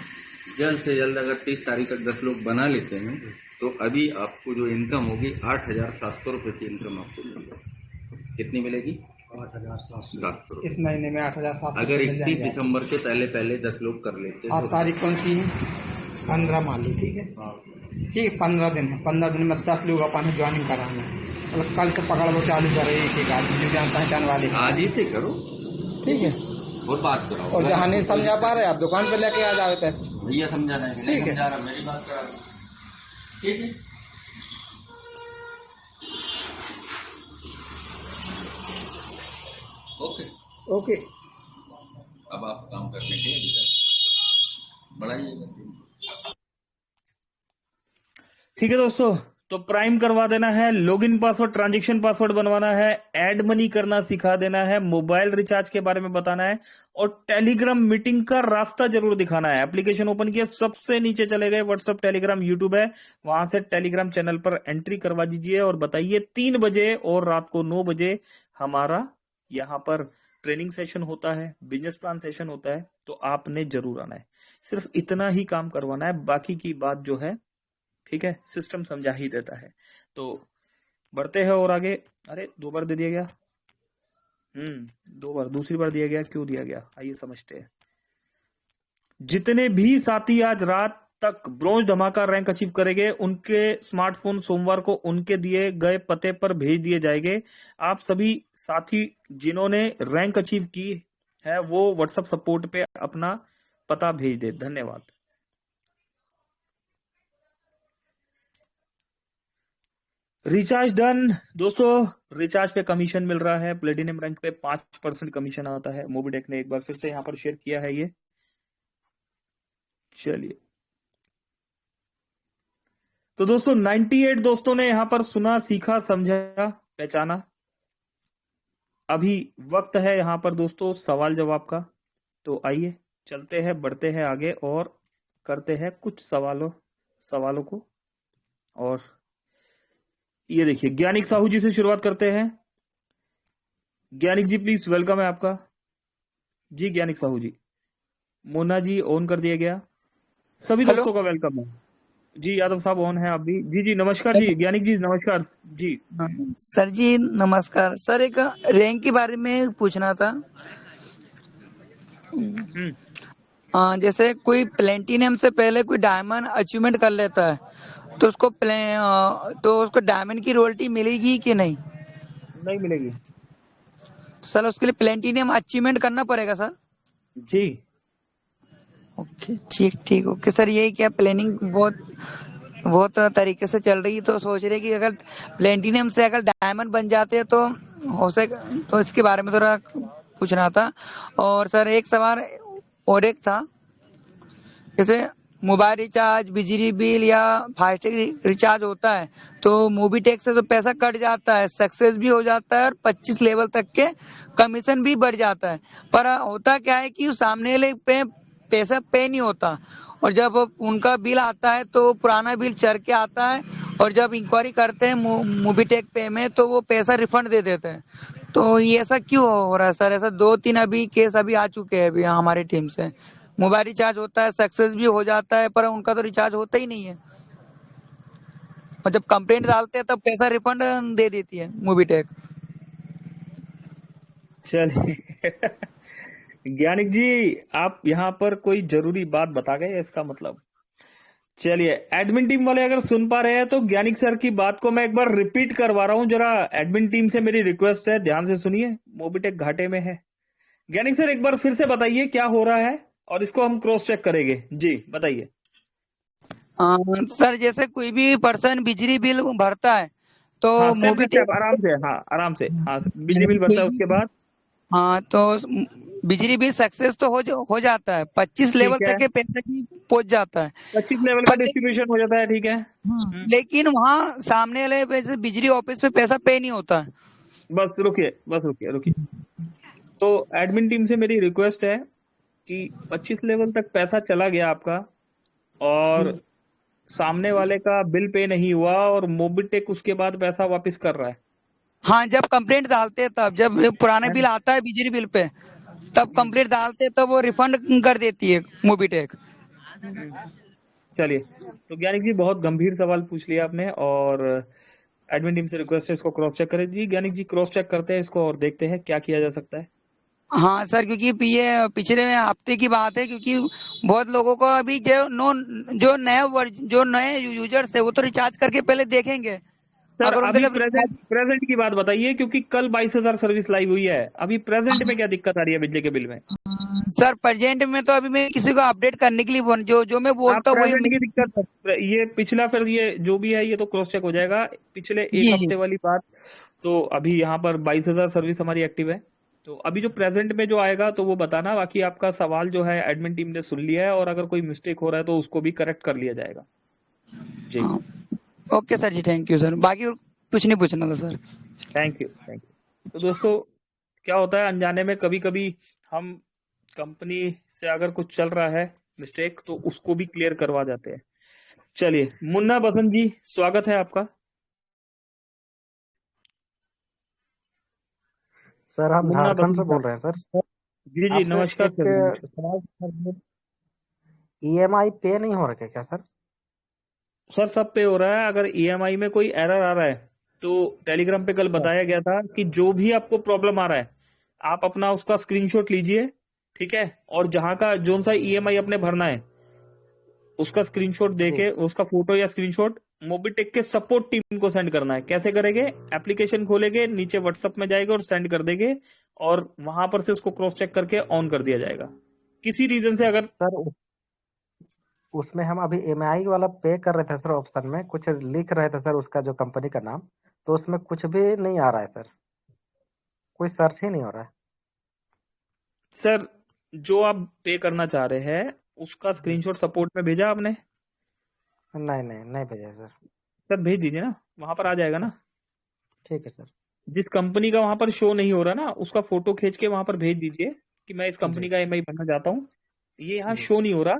जल्द से जल्द अगर 30 तारीख तक 10 लोग बना लेते हैं तो अभी आपको जो इनकम होगी 8700 रुपये की इनकम आपको मिलेगी। कितनी मिलेगी? 8700 रुपये इस महीने में 8700। अगर 31 दिसंबर के पहले पहले 10 लोग कर लेते हैं। और तारीख कौन सी है? 15 मान ली, ठीक है। ठीक है, 15 दिन है। 15 दिन में 10 लोग अपन ज्वाइनिंग कराना है। मतलब कल से पकड़ वो चालू करे एक आदमी जो जान पहचान वाले। आज ही से करो, ठीक है। और बात कराओ। और जहाँ नहीं समझा पा रहे आप दुकान पे लेके आ जाते हैं। भैया समझाना है, ठीक नहीं है। समझा रहा, मेरी बात करा, ठीक है। Okay okay. अब आप काम करने के लिए बढ़ाइएगा। ठीक है दोस्तों, तो प्राइम करवा देना है, लॉगिन पासवर्ड, ट्रांजैक्शन पासवर्ड बनवाना है, ऐड मनी करना सिखा देना है, मोबाइल रिचार्ज के बारे में बताना है, और टेलीग्राम मीटिंग का रास्ता जरूर दिखाना है। एप्लीकेशन ओपन किया, सबसे नीचे चले गए, व्हाट्सएप, टेलीग्राम, यूट्यूब है, वहां से टेलीग्राम चैनल पर एंट्री करवा दीजिए और बताइए 3 बजे और रात को 9 बजे हमारा यहाँ पर ट्रेनिंग सेशन होता है, बिजनेस प्लान सेशन होता है, तो आपने जरूर आना है। सिर्फ इतना ही काम करवाना है, बाकी की बात जो है, ठीक है, सिस्टम समझा ही देता है। तो बढ़ते हैं और आगे। अरे 2 बार दे दिया गया, 2 बार, दूसरी बार दिया गया, क्यों दिया गया, आइए समझते हैं। जितने भी साथी आज रात तक ब्रोंज धमाका रैंक अचीव करेंगे, उनके स्मार्टफोन सोमवार को उनके दिए गए पते पर भेज दिए जाएंगे। आप सभी साथी जिन्होंने रैंक अचीव की है वो व्हाट्सएप सपोर्ट पे अपना पता भेज दे। धन्यवाद। रिचार्ज डन दोस्तों, रिचार्ज पे कमीशन मिल रहा है। प्लेटिनम रैंक पे 5% कमीशन आता है। मोबीटेक ने एक बार फिर से यहां पर शेयर किया है ये। चलिए, तो दोस्तों 98 दोस्तों ने यहां पर सुना, सीखा, समझा, पहचाना। अभी वक्त है यहां पर दोस्तों सवाल जवाब का। तो आइए चलते हैं, बढ़ते हैं आगे और करते हैं कुछ सवालों को। और ये देखिए, ज्ञानिक साहू जी से शुरुआत करते हैं। ज्ञानिक जी प्लीज, वेलकम है आपका जी। ज्ञानिक साहू जी, मोना जी ऑन कर दिया गया। सभी दोस्तों का वेलकम है जी। यादव साहब ऑन है आप भी जी। जी नमस्कार जी, ज्ञानिक जी नमस्कार जी। सर जी नमस्कार सर, एक रैंक के बारे में पूछना था। जैसे कोई प्लेटिनम से पहले कोई डायमंड अचीवमेंट कर लेता है तो उसको डायमंड की रॉयल्टी मिलेगी कि नहीं? नहीं मिलेगी सर उसके लिए प्लेटिनम अचीवमेंट करना पड़ेगा सर? जी। ओके, ठीक ठीक, ओके सर। यही क्या प्लानिंग बहुत बहुत तरीके से चल रही है, तो सोच रहे कि अगर प्लेटिनम से अगर डायमंड बन जाते हैं तो हो सके, तो इसके बारे में थोड़ा पूछना था। और सर एक सवाल और एक था, जैसे मोबाइल रिचार्ज, बिजली बिल या फास्टैग रिचार्ज होता है तो मूवी टेक से तो पैसा कट जाता है, सक्सेस भी हो जाता है और 25 लेवल तक के कमीशन भी बढ़ जाता है। पर होता क्या है कि सामने वाले पे पैसा पे नहीं होता, और जब उनका बिल आता है तो पुराना बिल चढ़ के आता है, और जब इंक्वायरी करते हैं मूवी टेक पे में तो वो पैसा रिफंड दे देते हैं। तो ये ऐसा क्यों हो रहा है सर? ऐसा 2-3 अभी केस अभी आ चुके हैं अभी हमारी टीम से। मोबाइल रिचार्ज होता है, सक्सेस भी हो जाता है, पर उनका तो रिचार्ज होता ही नहीं है, और जब कंप्लेंट डालते हैं तब पैसा रिफंड दे देती है मूवी टेक। चलिए ज्ञानिक जी, आप यहाँ पर कोई जरूरी बात बता गए इसका मतलब। चलिए, एडमिन टीम वाले अगर सुन पा रहे हैं तो ज्ञानिक सर की बात को मैं एक बार रिपीट करवा रहा हूं जरा। एडमिन टीम से मेरी रिक्वेस्ट है, ध्यान से सुनिए, मोबिटेक घाटे में है। ज्ञानिक सर एक बार फिर से बताइए क्या हो रहा है, और इसको हम क्रॉस चेक करेंगे। जी बताइए। सर जैसे कोई भी पर्सन बिजली बिल भरता है तो हाँ, स्टेप मूवी बाय स्टेप, टेक आराम से, हाँ आराम से, हाँ बिजली बिल भरता कोई है भी, उसके बाद। हाँ तो बिजली बिल सक्सेस तो हो जाता है, 25 लेवल ठीक है, तक के पैसे की पहुंच जाता है। 25 लेवल का पर डिस्ट्रीब्यूशन हो जाता है, ठीक है। लेकिन वहाँ सामने वाले पैसे बिजली ऑफिस पे पैसा पे नहीं होता है। बस रुकिए, बस रुकिए रुकिए। तो एडमिन टीम से मेरी रिक्वेस्ट है कि 25 लेवल तक पैसा चला गया आपका, और सामने वाले का बिल पे नहीं हुआ, और मोबिटेक उसके बाद पैसा वापस कर रहा है। हाँ, जब कंप्लेंट डालते हैं तब, जब पुराना है बिल आता है बिजली बिल पे तब कंप्लेंट डालते हैं, तब वो रिफंड कर देती है मोबीटेक। हम्म, चलिए, तो ज्ञानिक जी बहुत गंभीर सवाल पूछ लिया आपने, और एडमिन टीम से रिक्वेस्ट है इसको क्रॉस चेक करें। जी ज्ञानिक जी, क्रॉस चेक करते हैं इसको और देखते हैं क्या किया जा सकता है। हाँ सर, क्योंकि ये पिछले हफ्ते की बात है, क्योंकि बहुत लोगों को अभी जो नए यूजर्स है वो तो रिचार्ज करके पहले देखेंगे, सर अगर उनका अभी जब प्रेजेंट रिचार्ज। प्रेजेंट की बात बताइए, क्योंकि कल 22,000 सर्विस लाइव हुई है। अभी प्रेजेंट में क्या दिक्कत आ रही है बिजली के बिल में? सर प्रेजेंट में तो अभी मैं किसी को अपडेट करने के लिए जो जो मैं आप बोलता हूँ प्रेजेंट की वही। दिक्कत, ये पिछला, फिर ये जो भी है ये तो क्रॉस चेक हो जाएगा। पिछले एक जी जी। हफ्ते वाली बात, तो अभी यहाँ पर 22,000 सर्विस हमारी एक्टिव है। तो अभी जो प्रेजेंट में जो आएगा तो वो बताना। बाकी आपका सवाल जो है एडमिन टीम ने सुन लिया है, और अगर कोई मिस्टेक हो रहा है तो उसको भी करेक्ट कर लिया जाएगा। जी, हाँ, ओके सर जी, थैंक यू सर। बाकी और कुछ नहीं पूछना था sir. Thank you thank you. तो दोस्तों, क्या होता है अनजाने में कभी कभी हम कंपनी से अगर कुछ चल रहा है मिस्टेक, तो उसको भी क्लियर करवा जाते हैं। चलिए, मुन्ना बसंत जी, स्वागत है आपका। सर हम मुन्ना झारखंड से बसंत बोल सर, रहे हैं सर। जी जी आपसे नमस्कार एक सर, नमस्कार। सवाल सर, ईएमआई पे नहीं हो रखा है क्या सर? सर सब पे हो रहा है। अगर ईएमआई में कोई एरर आ रहा है तो टेलीग्राम पे कल बताया गया था कि जो भी आपको प्रॉब्लम आ रहा है आप अपना उसका स्क्रीनशॉट लीजिए, ठीक है, और जहां का जोन सा ईएमआई अपने भरना है उसका स्क्रीनशॉट जी देके, उसका फोटो या स्क्रीनशॉट मोबिटेक के सपोर्ट टीम को सेंड करना है। कैसे करेंगे? एप्लीकेशन खोलेंगे, नीचे व्हाट्सएप में जाएगा और सेंड कर देंगे, और वहां पर से उसको क्रॉस चेक करके ऑन कर दिया जाएगा। किसी रीजन से अगर, सर, उसमें हम अभी ईएमआई वाला पे कर रहे थे सर, ऑप्शन में कुछ लिख रहे थे सर उसका जो कंपनी का नाम, तो उसमें कुछ भी नहीं आ रहा है सर, कोई सर्च ही नहीं हो रहा है। सर जो आप पे करना चाह रहे हैं उसका जी स्क्रीनशॉट सपोर्ट में भेजा आपने? नहीं नहीं नहीं भेजा है सर। सर भेज दीजिए ना, वहां पर आ जाएगा ना। ठीक है सर। जिस कंपनी का वहां पर शो नहीं हो रहा ना, उसका फोटो खींच के वहां पर भेज दीजिए कि मैं इस जी कंपनी का ईएमआई भरना चाहता हूँ, ये यहाँ जी शो नहीं हो रहा।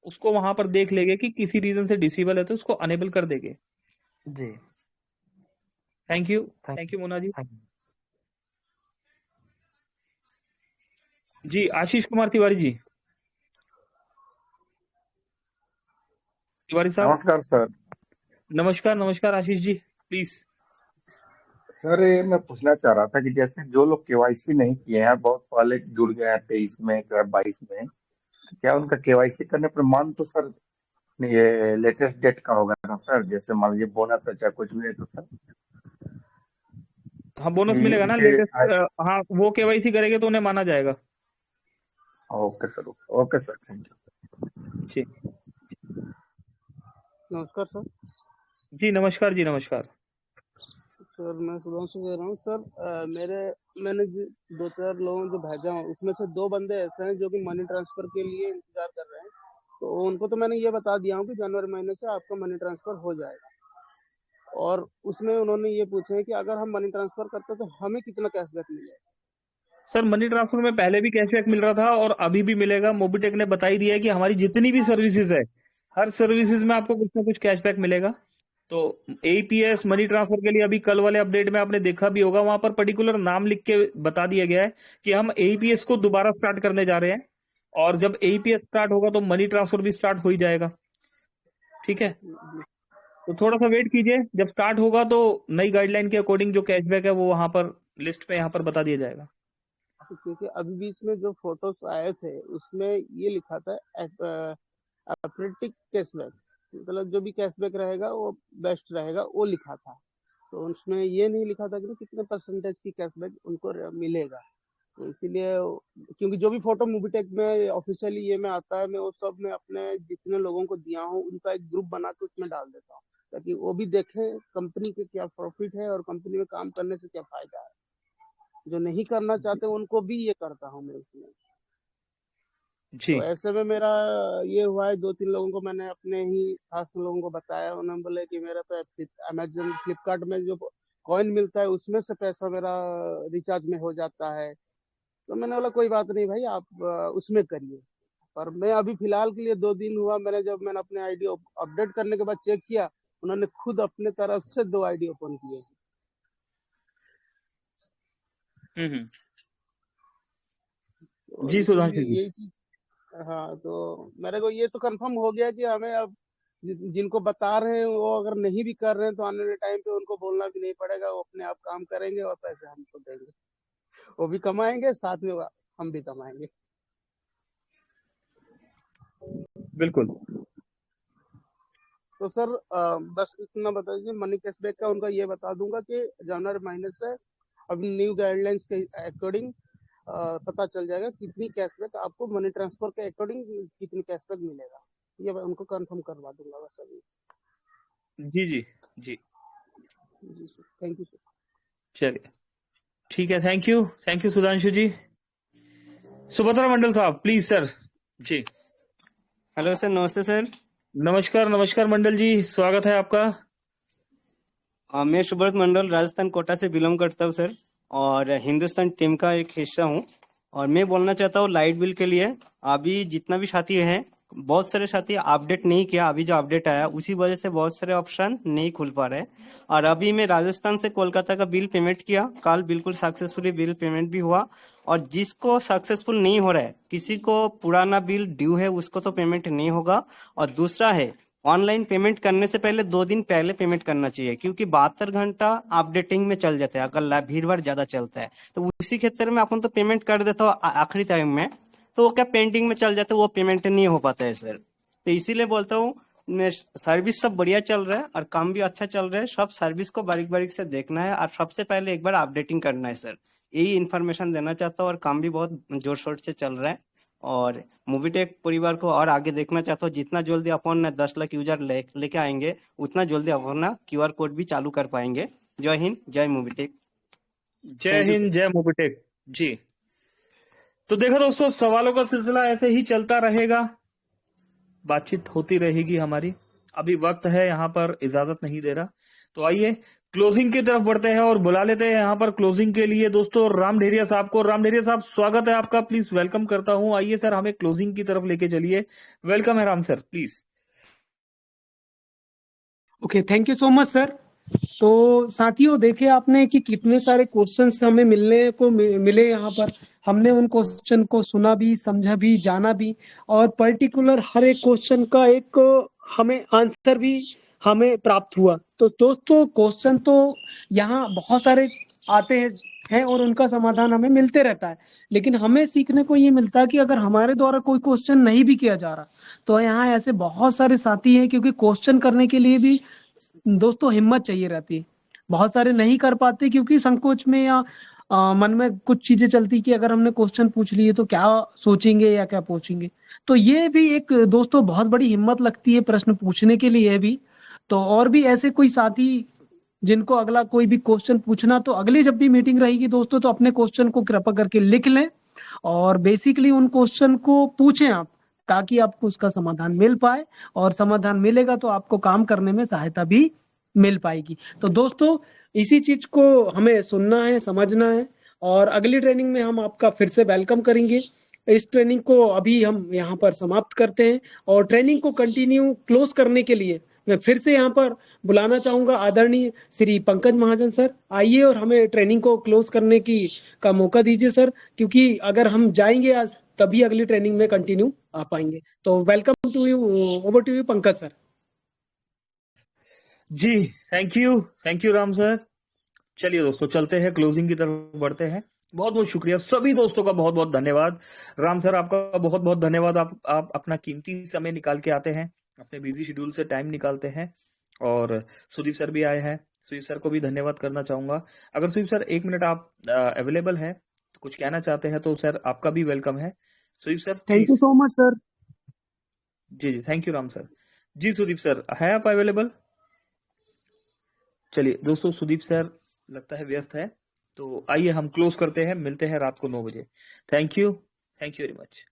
उसको वहां पर देख लेंगे कि किसी रीजन से डिसेबल है तो उसको अनेबल कर देंगे। जी। Thank you, thank thank you Munna ji. Thank you. जी आशीष कुमार तिवारी जी, तिवारी साहब। नमस्कार सर। नमस्कार नमस्कार आशीष जी, प्लीज। सर ये मैं पूछना चाह रहा था कि जैसे जो लोग केवाईसी नहीं किए हैं, बहुत पहले जुड़ गए हैं 23 में या 22 में, क्या उनका केवाईसी करने पर मान तो सर ये लेटेस्ट डेट का होगा ना सर? जैसे मान लीजिए बोनस है चाहे कुछ भी है तो सर हाँ बोनस कि मिलेगा ना उनके लेटेस्ट। हाँ वो केवाईसी करेंगे तो उन्हें माना जाएगा। Okay sir, okay sir, thank you. जी नमस्कार सर। जी नमस्कार जी नमस्कार। सर मैं सुधांशु कह रहा हूँ सर। मैंने 2-4 लोगों को भेजा हूँ, उसमें से 2 बंदे ऐसे हैं जो कि मनी ट्रांसफर के लिए इंतजार कर रहे हैं। तो उनको तो मैंने ये बता दिया हूँ कि जनवरी महीने से आपका मनी ट्रांसफर हो जाएगा, और उसमें उन्होंने ये पूछे है कि अगर हम मनी ट्रांसफर करते तो हमें कितना कैशबैक मिलेगा। सर मनी ट्रांसफर में पहले भी कैशबैक मिल रहा था और अभी भी मिलेगा। मोबिटेक ने बता ही दिया है कि हमारी जितनी भी सर्विसेज है, हर सर्विसेज में आपको कुछ ना कुछ कैशबैक मिलेगा। तो एपीएस मनी ट्रांसफर के लिए अभी कल वाले अपडेट में आपने देखा भी होगा, वहां पर पर्टिकुलर नाम लिख के बता दिया गया है कि हम एपीएस को दोबारा स्टार्ट करने जा रहे हैं, और जब एपीएस स्टार्ट होगा तो मनी ट्रांसफर भी स्टार्ट हो ही जाएगा। ठीक है, तो थोड़ा सा वेट कीजिए, जब स्टार्ट होगा तो नई गाइडलाइन के अकॉर्डिंग जो कैशबैक है वो वहां पर लिस्ट पे यहाँ पर बता दिया जाएगा। क्योंकि अभी बीच में जो फोटोज आए थे उसमें ये लिखा था एथलेटिक कैशबैक, मतलब जो भी कैशबैक रहेगा वो बेस्ट रहेगा, वो लिखा था। तो उसमें ये नहीं लिखा था कि कितने परसेंटेज की कैशबैक उनको मिलेगा। तो इसीलिए, क्योंकि जो भी फोटो मूवीटेक में ऑफिशियली ये में आता है, मैं वो सब में अपने जितने लोगों को दिया हूँ उनका एक ग्रुप बना के उसमें डाल देता हूँ, ताकि वो भी देखें कंपनी के क्या प्रॉफिट है और कंपनी में काम करने से क्या फायदा है। जो नहीं करना चाहते उनको भी ये करता हूँ मैं इसमें। जी तो ऐसे में मेरा ये हुआ है, 2-3 लोगों को मैंने अपने ही खास लोगों को बताया, उन्होंने बोले कि मेरा तो अमेजन फ्लिपकार्ट में जो कॉइन मिलता है उसमें से पैसा मेरा रिचार्ज में हो जाता है। तो मैंने बोला कोई बात नहीं भाई, आप उसमें करिए। पर मैं अभी फिलहाल के लिए 2 दिन हुआ, मैंने अपने आईडी अपडेट करने के बाद चेक किया, उन्होंने खुद अपने तरफ से 2 आईडी ओपन किए। हम्म। तो जी सुधांशु इसीलिए जी। यही चीज, हाँ, तो मेरे को ये तो कंफर्म हो गया कि हमें अब जिनको बता रहे हैं वो अगर नहीं भी कर रहे हैं तो आने वाले टाइम पे उनको बोलना भी नहीं पड़ेगा, वो अपने आप काम करेंगे और पैसे हमको देंगे, वो भी कमाएंगे, साथ में हम भी कमाएंगे। बिल्कुल। तो सर बस इतना बता दीजिए, मनी कैशबैक का उनका ये बता दूंगा कि जनवरी महीने से अभी न्यू गाइडलाइंस के अकॉर्डिंग पता चल जाएगा कितनी कैशबैक आपको मनी ट्रांसफर के अकॉर्डिंग कितनी कैशबैक मिलेगा। ये मैं उनको कंफर्म करवा दूंगा बस अभी। जी जी जी जी सर, थैंक यू सर। चलिए ठीक है, थैंक यू सुधांशु जी। सुभद्रा मंडल साहब प्लीज सर। जी हेलो सर, नमस्ते सर। नमस्कार नमस्कार मंडल जी, स्वागत है आपका। मैं सुब्रत मंडल राजस्थान कोटा से बिलोंग करता हूँ सर, और हिंदुस्तान टीम का एक हिस्सा हूँ। और मैं बोलना चाहता हूँ लाइट बिल के लिए, अभी जितना भी साथी है, बहुत सारे साथी अपडेट नहीं किया। अभी जो अपडेट आया उसी वजह से बहुत सारे ऑप्शन नहीं खुल पा रहे। और अभी मैं राजस्थान से कोलकाता का बिल पेमेंट किया, कल बिल्कुल सक्सेसफुली बिल पेमेंट भी हुआ। और जिसको सक्सेसफुल नहीं हो रहा है, किसी को पुराना बिल ड्यू है, उसको तो पेमेंट नहीं होगा। और दूसरा है, ऑनलाइन पेमेंट करने से पहले 2 दिन पहले पेमेंट करना चाहिए, क्योंकि 72 घंटा अपडेटिंग में चल जाता है अगर भीड़ भाड़ ज्यादा चलता है। तो उसी क्षेत्र में अपन तो पेमेंट कर देता हूँ आखिरी टाइम में, तो वो क्या पेंडिंग में चल जाता है, वो पेमेंट नहीं हो पाता है सर। तो इसीलिए बोलता हूँ, सर्विस सब बढ़िया चल रहा है और काम भी अच्छा चल रहा है। सब सर्विस को बारीक बारीक से देखना है और सबसे पहले एक बार अपडेटिंग करना है सर। यही इन्फॉर्मेशन देना चाहता हूँ, और काम भी बहुत जोर शोर से चल रहा है। और मूवीटेक परिवार को और आगे देखना चाहता हूँ, जितना जल्दी अपन 10 लाख यूजर लेके आएंगे उतना जल्दी अपन QR कोड भी चालू कर पाएंगे। जय हिंद, जय मूवीटेक। जय हिंद, जय मोबिटेक जी। तो देखो दोस्तों, सवालों का सिलसिला ऐसे ही चलता रहेगा, बातचीत होती रहेगी हमारी। अभी वक्त है यहाँ पर इजाजत नहीं दे रहा, तो आइए क्लोजिंग की तरफ बढ़ते हैं और बुला लेते हैं यहाँ पर क्लोजिंग के लिए दोस्तों राम ढेरिया साहब को। राम ढेरिया साहब स्वागत है आपका, प्लीज वेलकम करता हूं। आइए सर, हमें क्लोजिंग की तरफ लेके चलिए। वेलकम है Ram sir, please. Okay, thank you so much sir. तो साथियों, देखे आपने कि कितने सारे क्वेश्चंस हमें मिलने को मिले यहाँ पर। हमने उन क्वेश्चन को सुना भी, समझा भी, जाना भी, और पर्टिकुलर हर एक क्वेश्चन का एक हमें आंसर भी हमें प्राप्त हुआ। तो दोस्तों, क्वेश्चन तो यहाँ बहुत सारे आते हैं और उनका समाधान हमें मिलते रहता है, लेकिन हमें सीखने को ये मिलता है कि अगर हमारे द्वारा कोई क्वेश्चन नहीं भी किया जा रहा, तो यहाँ ऐसे बहुत सारे साथी हैं, क्योंकि क्वेश्चन करने के लिए भी दोस्तों हिम्मत चाहिए रहती है। बहुत सारे नहीं कर पाते क्योंकि संकोच में या मन में कुछ चीजें चलती कि अगर हमने क्वेश्चन पूछ लिए तो क्या सोचेंगे या क्या पूछेंगे। तो ये भी एक दोस्तों बहुत बड़ी हिम्मत लगती है प्रश्न पूछने के लिए भी। तो और भी ऐसे कोई साथी जिनको अगला कोई भी क्वेश्चन पूछना, तो अगली जब भी मीटिंग रहेगी दोस्तों तो अपने क्वेश्चन को कृपा करके लिख लें और बेसिकली उन क्वेश्चन को पूछें आप, ताकि आपको उसका समाधान मिल पाए, और समाधान मिलेगा तो आपको काम करने में सहायता भी मिल पाएगी। तो दोस्तों इसी चीज को हमें सुनना है, समझना है, और अगली ट्रेनिंग में हम आपका फिर से वेलकम करेंगे। इस ट्रेनिंग को अभी हम यहाँ पर समाप्त करते हैं, और ट्रेनिंग को कंटिन्यू क्लोज करने के लिए मैं फिर से यहाँ पर बुलाना चाहूंगा आदरणीय श्री पंकज महाजन सर। आइए और हमें ट्रेनिंग को क्लोज करने की का मौका दीजिए सर, क्योंकि अगर हम जाएंगे आज तभी अगली ट्रेनिंग में कंटिन्यू आ पाएंगे। तो welcome to you, over to you Pankaj sir. जी थैंक यू राम सर। चलिए दोस्तों चलते हैं, क्लोजिंग की तरफ बढ़ते हैं। बहुत बहुत शुक्रिया सभी दोस्तों का, बहुत बहुत धन्यवाद। राम सर आपका बहुत बहुत धन्यवाद, आप अपना कीमती समय निकाल के आते हैं, अपने बिजी शेड्यूल से टाइम निकालते हैं। और सुदीप सर भी आए हैं, सुदीप सर को भी धन्यवाद करना चाहूंगा। अगर सुदीप सर 1 मिनट आप अवेलेबल हैं तो कुछ कहना चाहते हैं तो सर आपका भी वेलकम है। Sudeep sir thank you please. So much sir. जी थैंक यू राम सर। जी सुदीप सर है आप अवेलेबल? चलिए दोस्तों सुदीप सर लगता है व्यस्त है, तो आइए हम क्लोज करते हैं, मिलते हैं रात को 9 बजे। Thank you very much.